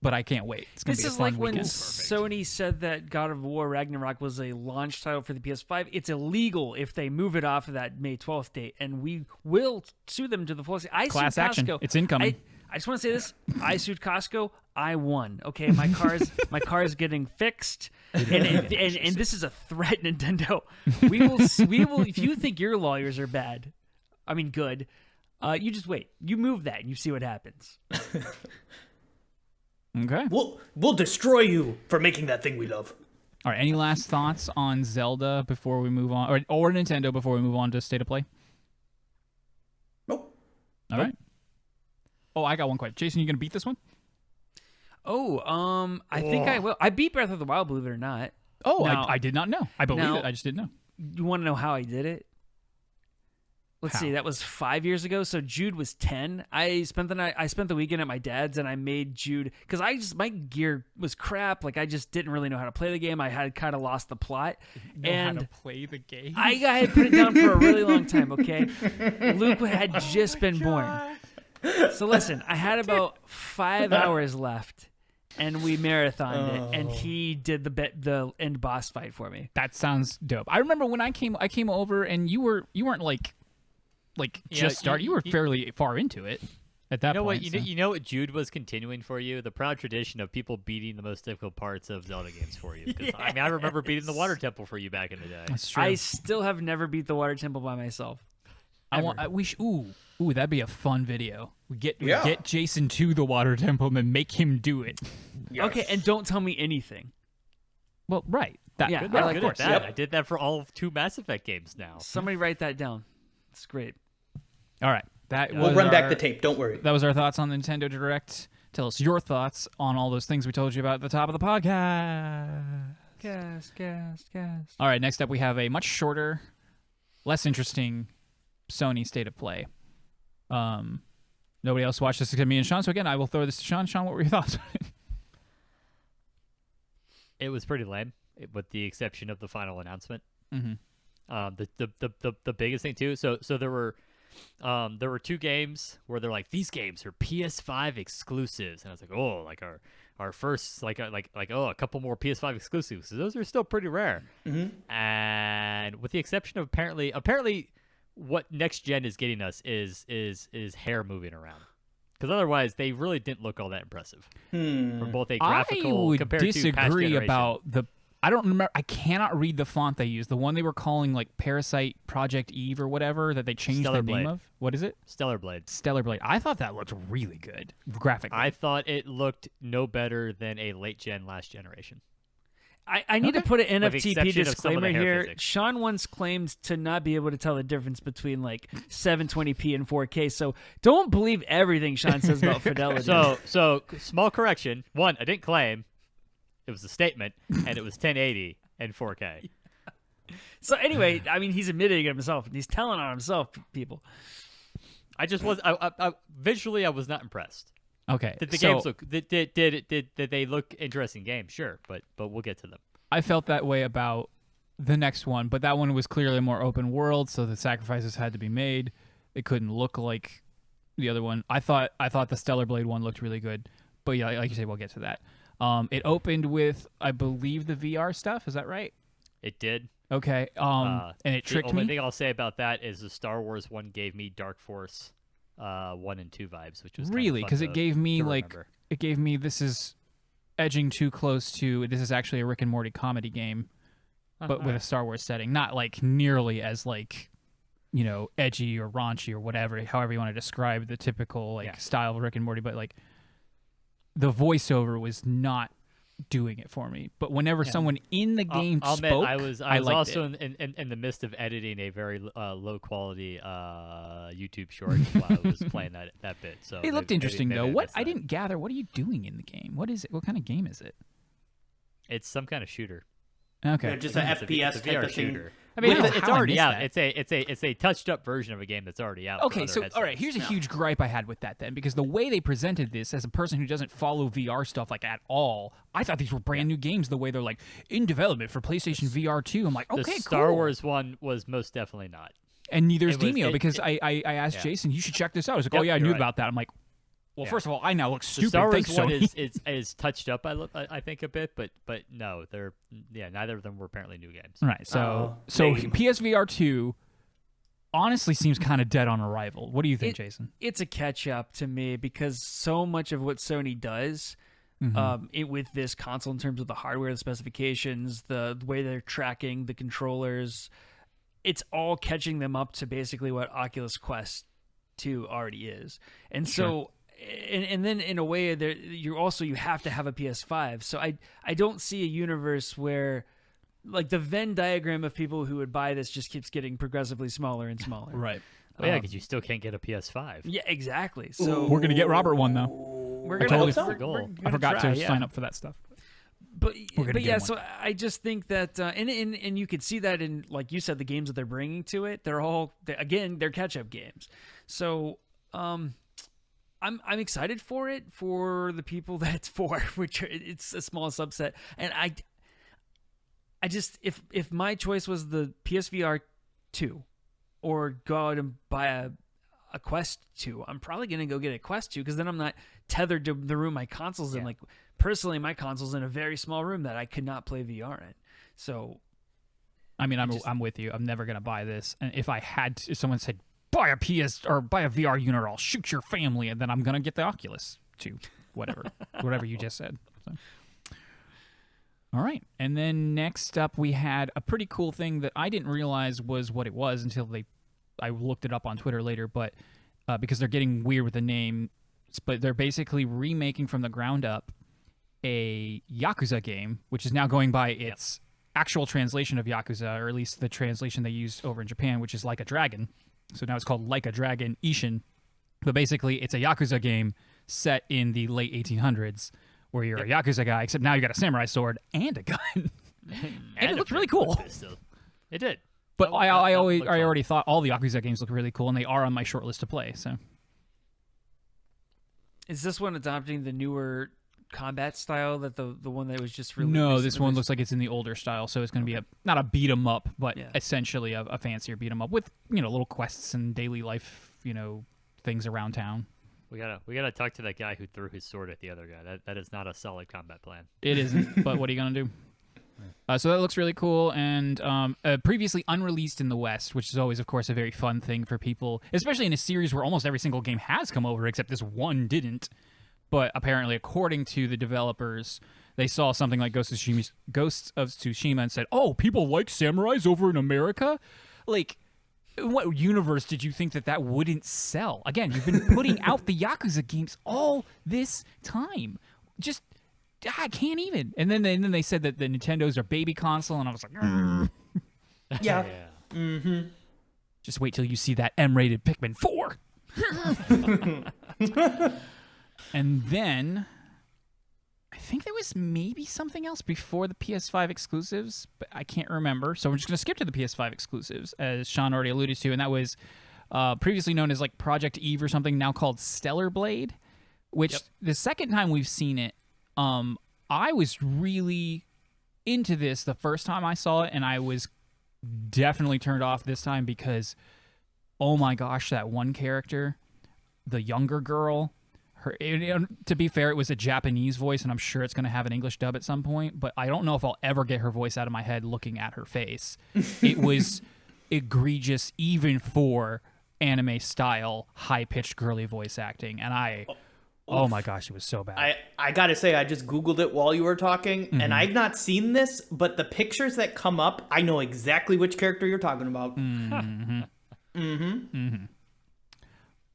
but I can't wait. It's gonna be a fun like weekend. when Sony said that God of War Ragnarok was a launch title for the PS5. It's illegal if they move it off of that May 12th date, and we will sue them to the fullest. Class action. It's incoming. I just want to say this. I sued Costco. I won. Okay, my car's getting fixed, and this is a threat, Nintendo. We will. If you think your lawyers are bad, I mean good, you just wait. You move that, and you see what happens. Okay. We'll destroy you for making that thing we love. All right. Any last thoughts on Zelda before we move on, or Nintendo before we move on to State of Play? Nope. All right. Oh, I got one question. Jason, you gonna beat this one? Oh, I think I will. I beat Breath of the Wild, believe it or not. Oh, now, I did not know. I believe it. I just didn't know. You want to know how I did it? Let's see. That was 5 years ago. So Jude was 10. I spent the weekend at my dad's, and I made Jude because my gear was crap. Like I just didn't really know how to play the game. I had kind of lost the plot. How to play the game? I had put it down for a really long time. Okay, Luke had just been born. So listen, I had about 5 hours left, and we marathoned it, and he did the end boss fight for me. That sounds dope. I remember when I came over, and you weren't like just start. You were fairly far into it at that point. You know what Jude was continuing for you? The proud tradition of people beating the most difficult parts of Zelda games for you. Yes. I mean, I remember beating the Water Temple for you back in the day. That's true. I still have never beat the Water Temple by myself. Ooh, that'd be a fun video. We get Jason to the Water Temple and then make him do it. Yes. Okay, and don't tell me anything. Well, right. Of course. Yep. I did that for all 2 Mass Effect games now. Somebody write that down. It's great. All right. We'll run back the tape. Don't worry. That was our thoughts on the Nintendo Direct. Tell us your thoughts on all those things we told you about at the top of the podcast. Gas. All right. Next up, we have a much shorter, less interesting Sony State of Play. Nobody else watched this except me and Sean. So again, I will throw this to Sean. Sean, what were your thoughts? It was pretty lame, with the exception of the final announcement. Mm-hmm. The biggest thing too. So there were 2 games where they're like, these games are PS5 exclusives, and I was like, oh, like our first a couple more PS5 exclusives. So those are still pretty rare. Mm-hmm. And with the exception of apparently what next gen is getting us is hair moving around. Because otherwise, they really didn't look all that impressive from both a graphical compared to past generation. I would disagree about the. I don't remember. I cannot read the font they used. The one they were calling like Parasite Project Eve or whatever that they changed the name of. What is it? Stellar Blade. I thought that looked really good graphically. I thought it looked no better than a late gen last generation. I need to put an NFTP disclaimer here. Physics. Sean once claimed to not be able to tell the difference between like 720p and 4K. So don't believe everything Sean says about fidelity. So small correction. 1, I didn't claim. It was a statement, and it was 1080 and 4K. So anyway, I mean, he's admitting it himself. He's telling on himself, people. I just was visually, I was not impressed. Okay. Did the games look? Did they look interesting games? Sure, but we'll get to them. I felt that way about the next one, but that one was clearly more open world, so the sacrifices had to be made. It couldn't look like the other one. I thought the Stellar Blade one looked really good, but yeah, like you say, we'll get to that. It opened with, I believe, the VR stuff. Is that right? It did. Okay. And it tricked me. The only thing I'll say about that is the Star Wars one gave me Dark Force 1 and 2 vibes, which was really because it gave me this is edging too close to this is actually a Rick and Morty comedy game, but with a Star Wars setting, not like nearly as like edgy or raunchy or whatever, however you want to describe the typical style of Rick and Morty, but like the voiceover was not doing it for me. But whenever someone in the game spoke, I was also in the midst of editing a very low quality YouTube short while I was playing that bit. So it looked interesting though. What I didn't gather, what are you doing in the game? What is it? What kind of game is it? It's some kind of shooter. Okay, just an FPS type of thing. Shooter. I mean, it's already out. It's a touched up version of a game that's already out. Okay, so all right, here's a huge gripe I had with that then, because the way they presented this, as a person who doesn't follow VR stuff like at all, I thought these were brand new games. The way they're like in development for PlayStation VR 2, I'm like, okay, the Star Wars one was most definitely not. And neither is Demio, because I asked Jason, you should check this out. I was like, oh yeah, I knew about that. I'm like, well, first of all, I now look stupid. The Star Wars one Sony. is touched up, I think, a bit, but no, neither of them were apparently new games. Right. So PSVR 2 honestly seems kind of dead on arrival. What do you think, Jason? It's a catch up to me because so much of what Sony does with this console in terms of the hardware, the specifications, the way they're tracking the controllers, it's all catching them up to basically what Oculus Quest 2 already is. And so and then in a way you have to have a PS5. So I don't see a universe where like the Venn diagram of people who would buy this just keeps getting progressively smaller and smaller. Right. Well, yeah, because you still can't get a PS5. Yeah, exactly. So we're gonna get Robert one though. We're gonna I forgot to sign up for that stuff. But yeah, so I just think that and you could see that in, like you said, the games that they're bringing to it. They're catch-up games. So I'm excited for it for the people that it's for, which it's a small subset. And I just if my choice was the PSVR 2 or go out and buy a Quest 2, I'm probably going to go get a Quest 2 because then I'm not tethered to the room my console's in. Like personally, my console's in a very small room that I could not play VR in. So I mean, I'm with you. I'm never going to buy this. And if someone said buy a PS or buy a VR unit or I'll shoot your family, and then I'm going to get the Oculus 2, whatever you just said. So. All right. And then next up, we had a pretty cool thing that I didn't realize was what it was until I looked it up on Twitter later, but because they're getting weird with the name, but they're basically remaking from the ground up a Yakuza game, which is now going by its actual translation of Yakuza, or at least the translation they used over in Japan, which is Like a Dragon. So now it's called Like a Dragon Ishin. But basically, it's a Yakuza game set in the late 1800s, where you're a Yakuza guy, except now you got a samurai sword and a gun. and it looked really cool. It did. But I already thought all the Yakuza games look really cool, and they are on my short list to play. So, is this one adopting the newer combat style that the one that was just released? No, this one looks like it's in the older style, so it's going to be not a beat 'em up, but essentially a fancier beat 'em up with little quests and daily life things around town. We gotta talk to that guy who threw his sword at the other guy. That is not a solid combat plan. It isn't, but what are you gonna do? So that looks really cool, and previously unreleased in the West, which is always, of course, a very fun thing for people, especially in a series where almost every single game has come over, except this one didn't. But apparently, according to the developers, they saw something like Ghosts of Tsushima and said, "Oh, people like samurais over in America?" Like, in what universe did you think that wouldn't sell? Again, you've been putting out the Yakuza games all this time. Just, I can't even. And then they said that the Nintendo's their baby console, and I was like, yeah. Mm-hmm. Just wait till you see that M-rated Pikmin 4. And then I think there was maybe something else before the PS5 exclusives, but I can't remember. So we're just going to skip to the PS5 exclusives, as Sean already alluded to, and that was previously known as like Project Eve or something, now called Stellar Blade, which the second time we've seen it, I was really into this the first time I saw it, and I was definitely turned off this time because, oh my gosh, that one character, the younger girl, To be fair, it was a Japanese voice, and I'm sure it's going to have an English dub at some point, but I don't know if I'll ever get her voice out of my head looking at her face. It was egregious even for anime-style, high-pitched girly voice acting, and oh my gosh, it was so bad. I gotta say, I just Googled it while you were talking, and I've not seen this, but the pictures that come up, I know exactly which character you're talking about.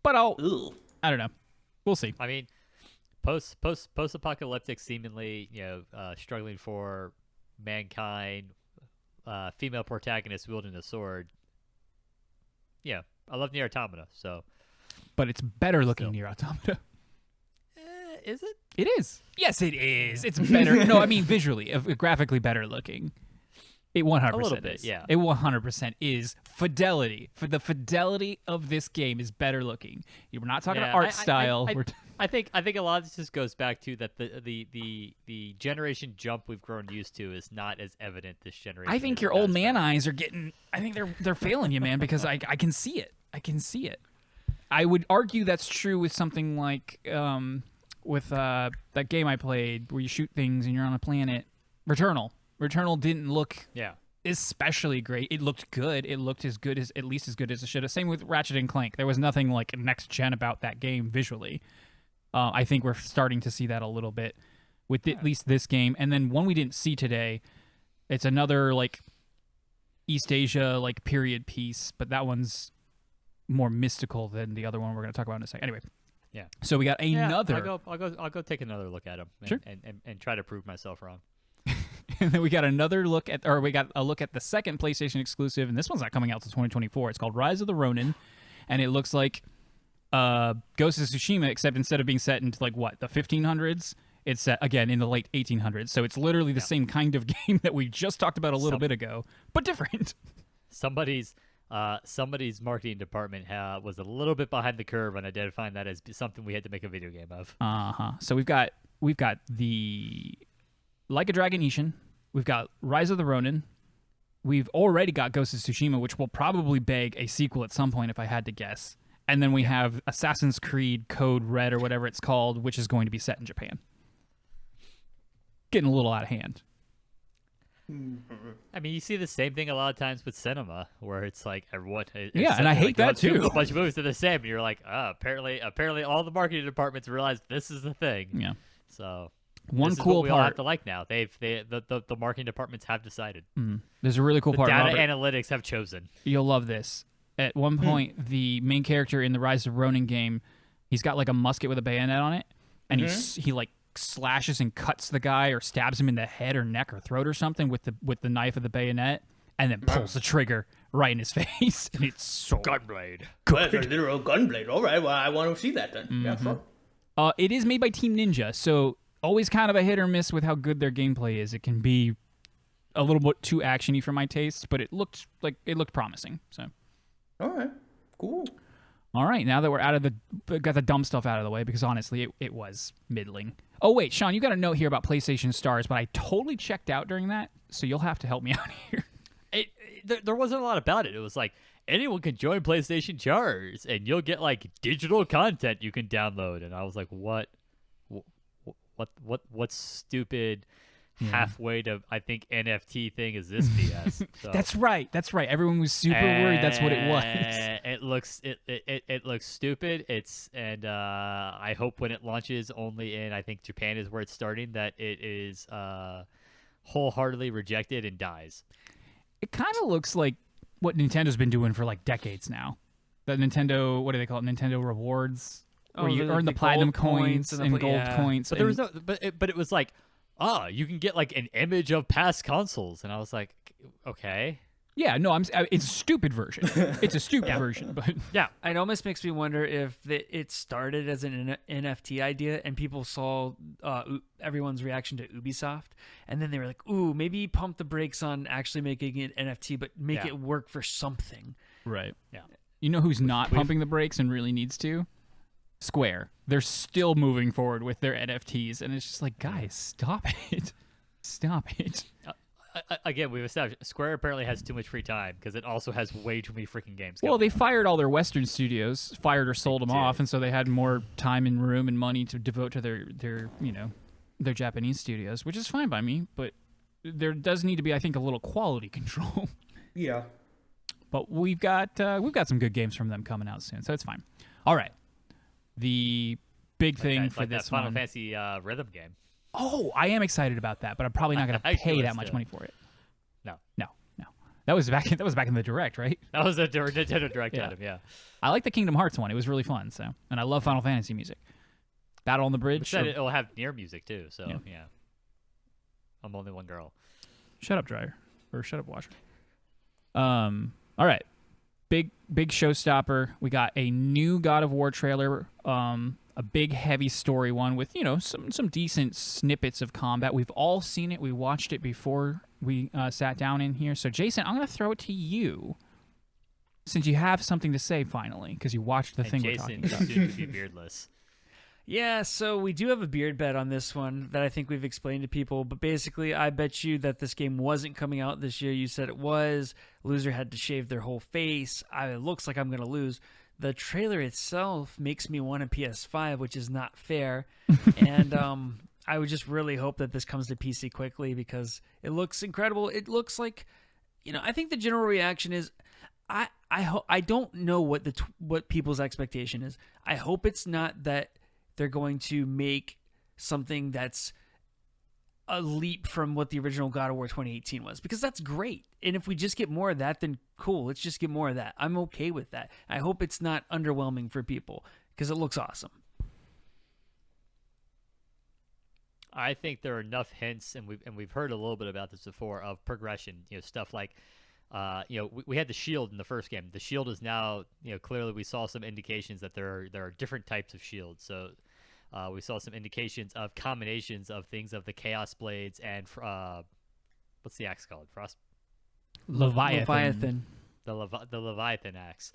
But I don't know. We'll see. I mean, post-apocalyptic, seemingly, struggling for mankind, female protagonist wielding a sword. Yeah, I love Nier Automata, so. But it's better looking Nier Automata. Is it? It is. Yes, it is. It's better. No, I mean visually, graphically better looking. It 100% a little bit, is. yeah. It 100% is. Fidelity. For the fidelity of this game is better looking. We're not talking about art style. I think a lot of this just goes back to that the generation jump we've grown used to is not as evident this generation. I think your old man eyes are getting. I think they're failing you, man, because I can see it. I can see it. I would argue that's true with something like with that game I played where you shoot things and you're on a planet. Returnal. Returnal didn't look especially great. It looked good. It looked at least as good as it should have. Same with Ratchet and Clank. There was nothing like next gen about that game visually. I think we're starting to see that a little bit with at least this game. And then one we didn't see today, it's another like East Asia like period piece, but that one's more mystical than the other one we're going to talk about in a second. Anyway. Yeah. So we got another. I'll go take another look at them and try to prove myself wrong. And then we got another look at, or we got a look at the second PlayStation exclusive, and this one's not coming out until 2024. It's called Rise of the Ronin, and it looks like Ghost of Tsushima, except instead of being set into like the 1500s, it's set again in the late 1800s. So it's literally the same kind of game that we just talked about a little bit ago, but different. Somebody's marketing department was a little bit behind the curve on identifying that as something we had to make a video game of. So we've got the Like a Dragon Ishin. We've got Rise of the Ronin. We've already got Ghost of Tsushima, which will probably beg a sequel at some point if I had to guess. And then we have Assassin's Creed Code Red or whatever it's called, which is going to be set in Japan. Getting a little out of hand. I mean, you see the same thing a lot of times with cinema, where it's like everyone. And I hate that too. A bunch of movies are the same, and you're like, apparently, all the marketing departments realize this is the thing. Yeah. So one cool we part all have to like now. The marketing departments have decided. There's a really cool part. Data Robert, analytics have chosen. You'll love this. At one point, the main character in the Rise of Ronin game, he's got like a musket with a bayonet on it, and he like slashes and cuts the guy or stabs him in the head or neck or throat or something with the knife of the bayonet, and then pulls the trigger right in his face. And it's so Gunblade. Well, it's a literal gunblade. All right, well, I want to see that then. Yeah, sure. It is made by Team Ninja, so always kind of a hit or miss with how good their gameplay is. It can be a little bit too actiony for my taste, but it looked promising. So, all right, cool. All right, now that we're got the dumb stuff out of the way, because honestly, it was middling. Oh wait, Sean, you got a note here about PlayStation Stars, but I totally checked out during that, so you'll have to help me out here. There wasn't a lot about it. It was like anyone can join PlayStation Stars, and you'll get like digital content you can download. And I was like, what stupid halfway to I think NFT thing is this BS? So, That's right. Everyone was super worried that's what it was. It looks stupid. I hope when it launches only in I think Japan is where it's starting, that it is wholeheartedly rejected and dies. It kind of looks like what Nintendo's been doing for like decades now. The Nintendo, what do they call it? Nintendo Rewards, where you earn the platinum coins and gold coins. But there was but it was like, you can get like an image of past consoles, and I was like, okay. Yeah, no, it's a stupid version. It's a stupid version, but yeah, it almost makes me wonder if it started as an NFT idea, and people saw everyone's reaction to Ubisoft, and then they were like, "Ooh, maybe pump the brakes on actually making it NFT, but make it work for something." Right. Yeah. You know who's not pumping the brakes and really needs to? Square. They're still moving forward with their NFTs, and it's just like, guys, stop it. Stop it. again, we've established Square apparently has too much free time because it also has way too many freaking games. Well, they fired all their Western studios, fired or sold them off, and so they had more time and room and money to devote to their Japanese studios, which is fine by me. But there does need to be, I think, a little quality control. Yeah. But we've got some good games from them coming out soon, so it's fine. All right, the big thing for this that Final one. Fantasy rhythm game. Oh, I am excited about that, but I'm probably not going to pay that much money for it. No. That was back in the Direct, right? That was a Nintendo Direct item, yeah. I like the Kingdom Hearts one. It was really fun, and I love Final Fantasy music. Battle on the Bridge. Said it'll have near music too, so yeah. I'm only one girl. Shut up, dryer, or shut up, washer. All right, big showstopper. We got a new God of War trailer. A big, heavy story one with some decent snippets of combat. We've all seen it. We watched it before we sat down in here. So, Jason, I'm going to throw it to you, since you have something to say finally, because you watched the thing we're talking about. Jason to be beardless. Yeah, so we do have a beard bet on this one that I think we've explained to people. But basically, I bet you that this game wasn't coming out this year. You said it was. Loser had to shave their whole face. It looks like I'm going to lose. The trailer itself makes me want a PS5, which is not fair. And I would just really hope that this comes to PC quickly because it looks incredible. It looks like, I think the general reaction is, I don't know what people's expectation is. I hope it's not that they're going to make something that's a leap from what the original God of War 2018 was, because that's great. And if we just get more of that, then cool. Let's just get more of that. I'm okay with that. I hope it's not underwhelming for people because it looks awesome. I think there are enough hints, and we've heard a little bit about this before, of progression. Stuff like, we had the shield in the first game. The shield is now, clearly we saw some indications that there are different types of shields. So we saw some indications of combinations of things of the Chaos Blades and what's the axe called? Leviathan. The Leviathan axe.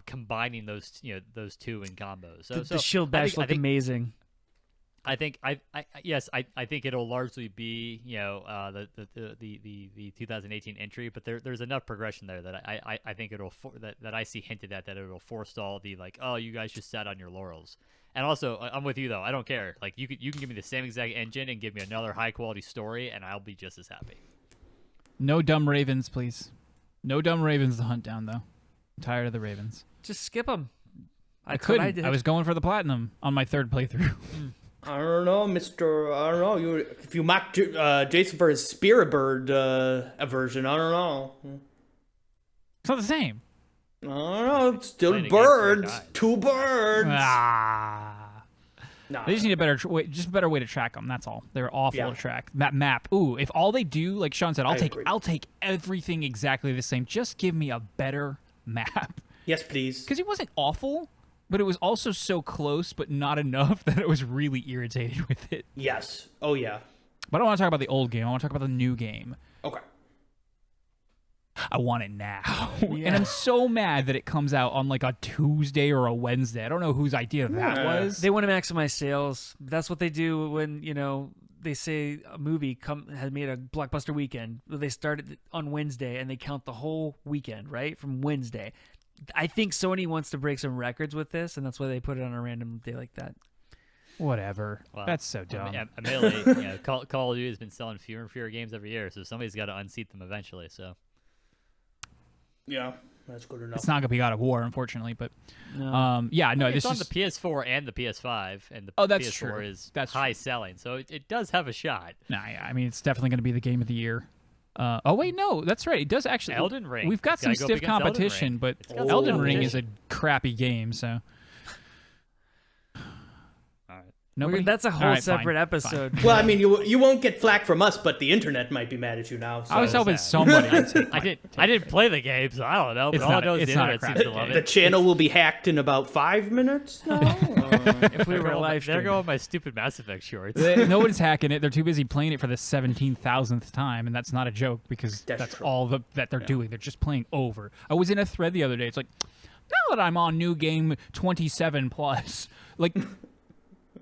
Combining those two in combos. So the shield bash looked amazing. I think it'll largely be the 2018 entry, but there's enough progression there that I think that I see hinted at that it'll forestall the you guys just sat on your laurels. And also, I'm with you though. I don't care. Like you can give me the same exact engine and give me another high quality story, and I'll be just as happy. No dumb ravens, please. No dumb ravens to hunt down though. I'm tired of the ravens. Just skip them. I couldn't. I was going for the platinum on my third playthrough. I don't know, Mr. I don't know. If you mock Jason for his Spirit Bird aversion, I don't know. It's not the same. I don't know. It's still birds. Two birds. They just need a better way to track them. That's all. They're awful to track. That map. Ooh, if all they do, like Sean said, I'll take everything exactly the same. Just give me a better map. Yes, please. Because it wasn't awful, but it was also so close, but not enough that I was really irritated with it. Yes. Oh, yeah. But I don't want to talk about the old game. I want to talk about the new game. Okay. I want it now. Yeah. And I'm so mad that it comes out on like a Tuesday or a Wednesday. I don't know whose idea that was. They want to maximize sales. That's what they do when, they say a movie has made a blockbuster weekend. They start it on Wednesday and they count the whole weekend, right? From Wednesday. I think Sony wants to break some records with this, and that's why they put it on a random day like that. Whatever. Well, that's so dumb. Admittedly, Call of Duty has been selling fewer and fewer games every year, so somebody's got to unseat them eventually. So. Yeah, that's good enough. It's not gonna be God of War, unfortunately, but it's on the PS4 and the PS5, and the that's PS4 true. is that's high true. selling, so it does have a shot. I mean, it's definitely gonna be the game of the year. Oh wait, no, that's right. It does actually. Elden Ring. We've got some stiff competition, but Elden Ring is a crappy game, so. Nobody? That's a whole separate episode. Fine. Well, I mean, you won't get flack from us, but the internet might be mad at you now. So. I was hoping somebody. I didn't play the game, so I don't know. But all I know is the internet seems to love it. The channel will be hacked in about 5 minutes. If we were live, there go my stupid Mass Effect shorts. No one's hacking it. They're too busy playing it for the 17,000th time, and that's not a joke because that's all that they're doing. They're just playing over. I was in a thread the other day. It's like, now that I'm on new game 27 plus, like.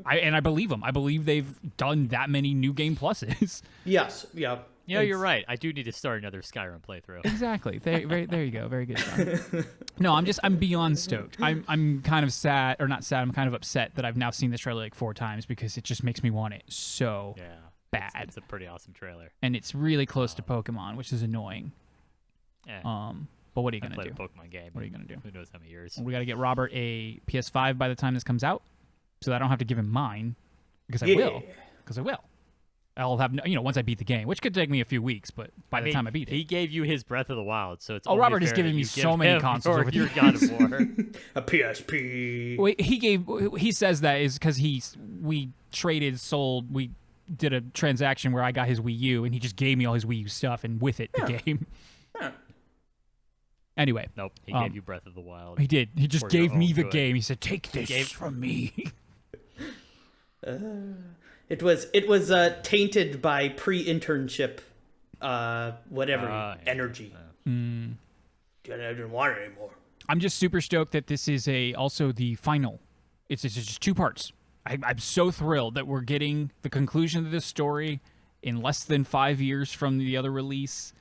I believe them. I believe they've done that many new game pluses. Yes, yeah. You're right. I do need to start another Skyrim playthrough. Exactly. There you go. Very good, John. No, I'm beyond stoked. I'm kind of sad, or not sad. I'm kind of upset that I've now seen this trailer like 4 times because it just makes me want it so bad. It's a pretty awesome trailer, and it's really close to Pokemon, which is annoying. Yeah. But what are you gonna do? A Pokemon game. What are you gonna do? Who knows how many years? We got to get Robert a PS5 by the time this comes out, so that I don't have to give him mine, because I will. I'll have once I beat the game, which could take me a few weeks, but by the time I beat it, he gave you his Breath of the Wild, so it's Robert is giving me so many consoles over your God of War. A PSP. Wait, he says that is because we did a transaction where I got his Wii U and he just gave me all his Wii U stuff and with it the game. Yeah. Anyway, nope, he gave you Breath of the Wild. He did. He just gave me the game. He said, "Take this from me." It was tainted by pre-internship, energy. I didn't want it anymore. I'm just super stoked that this is also the final. It's just 2 parts. I'm so thrilled that we're getting the conclusion of this story in less than 5 years from the other release.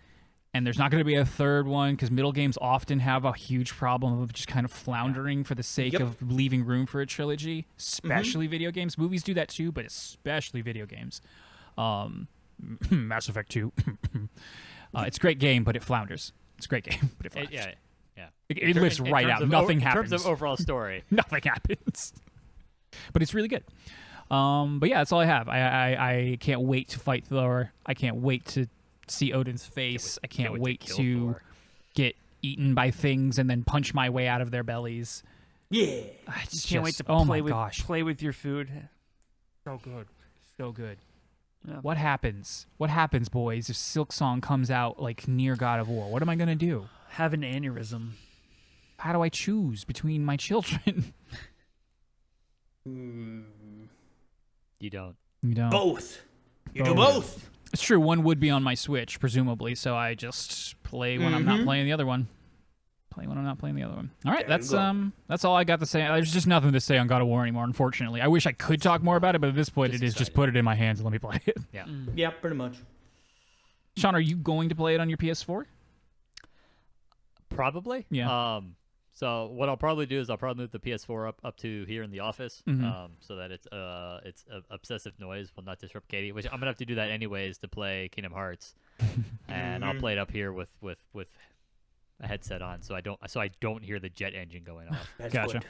And there's not going to be a third one because middle games often have a huge problem of just kind of floundering for the sake of leaving room for a trilogy, especially video games. Movies do that too, but especially video games. Mass Effect 2. It's a great game, but it flounders. It's a great game, but it flounders. Yeah. It lifts right out. Nothing happens. In terms of overall story. Nothing happens. But it's really good. But yeah, that's all I have. I can't wait to fight Thor. I can't wait to see Odin's face. I can't wait to get eaten by things and then punch my way out of their bellies. Yeah. I just can't wait to play with your food. So good. So good. Yeah. What happens? What happens, boys, if Silksong comes out like near God of War? What am I going to do? Have an aneurysm. How do I choose between my children? You don't. You don't. Both. You do both. It's true. One would be on my Switch, presumably, so I just play when I'm not playing the other one. Play when I'm not playing the other one. All right, that's all I got to say. There's just nothing to say on God of War anymore, unfortunately. I wish I could talk more about it, but at this point, just put it in my hands and let me play it. Yeah. Yeah, pretty much. Sean, are you going to play it on your PS4? Probably. Yeah. So what I'll probably do is I'll probably move the PS4 up to here in the office, so that it's obsessive noise will not disrupt Katie. Which I'm gonna have to do that anyways to play Kingdom Hearts, and I'll play it up here with a headset on, so I don't hear the jet engine going off. That's gotcha. Good.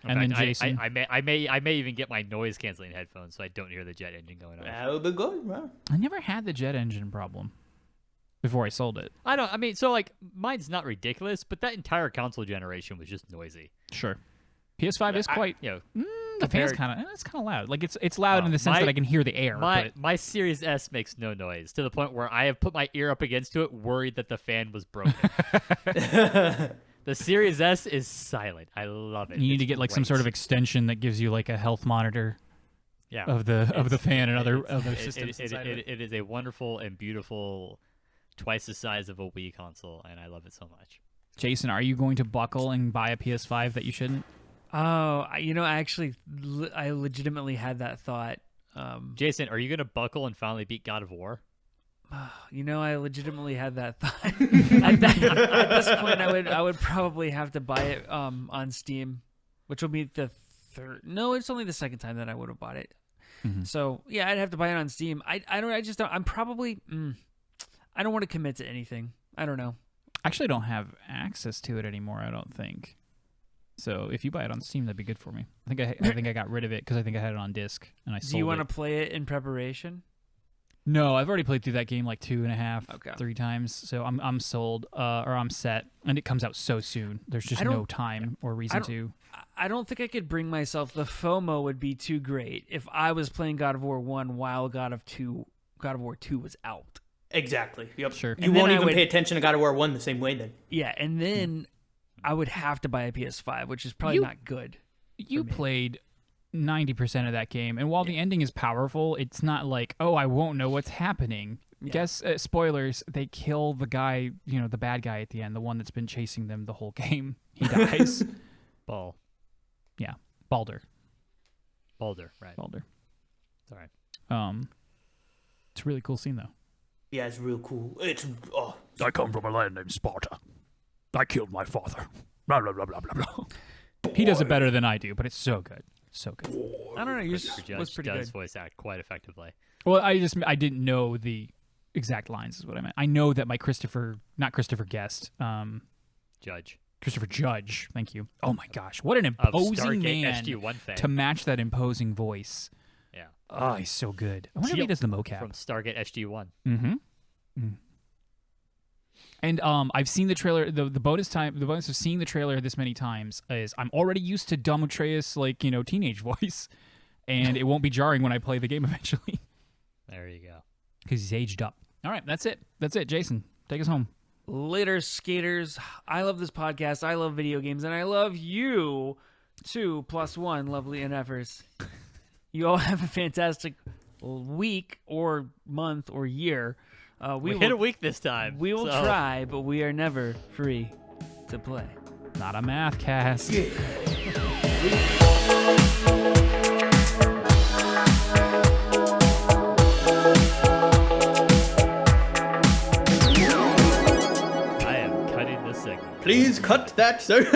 And fact, then Jason, I may even get my noise canceling headphones, so I don't hear the jet engine going off. That would be good, man. I never had the jet engine problem before I sold it. Mine's not ridiculous, but that entire console generation was just noisy. Sure. PS5 is quite. The fan's kind of loud. Like it's loud in the sense that I can hear the air. My Series S makes no noise to the point where I have put my ear up against it, worried that the fan was broken. The Series S is silent. I love it. You need to get some sort of extension that gives you like a health monitor. Yeah. Of the fan and other systems. It is a wonderful and beautiful, twice the size of a Wii console, and I love it so much. Jason, are you going to buckle and buy a PS5 that you shouldn't? Oh, I legitimately had that thought. Jason, are you going to buckle and finally beat God of War? I legitimately had that thought. At this point, I would probably have to buy it on Steam, which will be the third. No, it's only the second time that I would have bought it. Mm-hmm. So yeah, I'd have to buy it on Steam. I just don't. I'm probably. I don't want to commit to anything. I don't know. I actually don't have access to it anymore, I don't think. So if you buy it on Steam, that'd be good for me. I think I got rid of it because I think I had it on disc and I sold it. Do you want to play it in preparation? No, I've already played through that game like 2.5, 3 times. So I'm sold, or I'm set, and it comes out so soon. There's just no time or reason to. I don't think I could bring myself. The FOMO would be too great if I was playing God of War 1 while God of War 2 was out. Exactly. Yep. Sure. You won't even pay attention to God of War 1 the same way then. Yeah, and then I would have to buy a PS5, which is probably not good. You played 90% of that game, and while the ending is powerful, it's not like, oh, I won't know what's happening. Yeah. Guess, spoilers, they kill the guy, the bad guy at the end, the one that's been chasing them the whole game. He dies. Yeah. Baldur, right. Baldur. All right. It's a really cool scene, though. Yeah, it's real cool. I come from a land named Sparta. I killed my father. Blah, blah, blah, blah, blah, blah. He does it better than I do, but it's so good. So good. I don't know. Yours Judge was pretty does good. voice act quite effectively. Well, I didn't know the exact lines is what I meant. I know that my Christopher Guest, Christopher Judge, thank you. Oh my gosh, what an imposing man SG-1 fame. to match that imposing voice. Yeah. Oh, he's so good. I wonder if he does the mocap. From Stargate SG-1. Mm-hmm. And I've seen the trailer. The bonus of seeing the trailer this many times is I'm already used to dumb Atreus teenage voice, and it won't be jarring when I play the game eventually. There you go. Because he's aged up. All right, that's it. Jason, take us home. Later, skaters. I love this podcast. I love video games, and I love you 2+1 lovely NFers. You all have a fantastic week or month or year. We hit a week this time. We will try, but we are never free to play. Not a math cast. Yeah. I am cutting this segment. Please cut that, sir.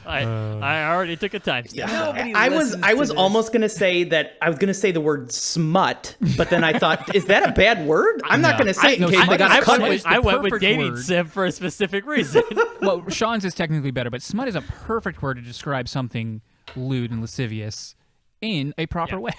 I already took a timestamp. Yeah. I was almost gonna say that. I was gonna say the word smut, but then I thought, is that a bad word? I'm not gonna say it in case they got cut. I went with perfect dating word. sim for a specific reason. Well, Sean's is technically better, but smut is a perfect word to describe something lewd and lascivious in a proper way.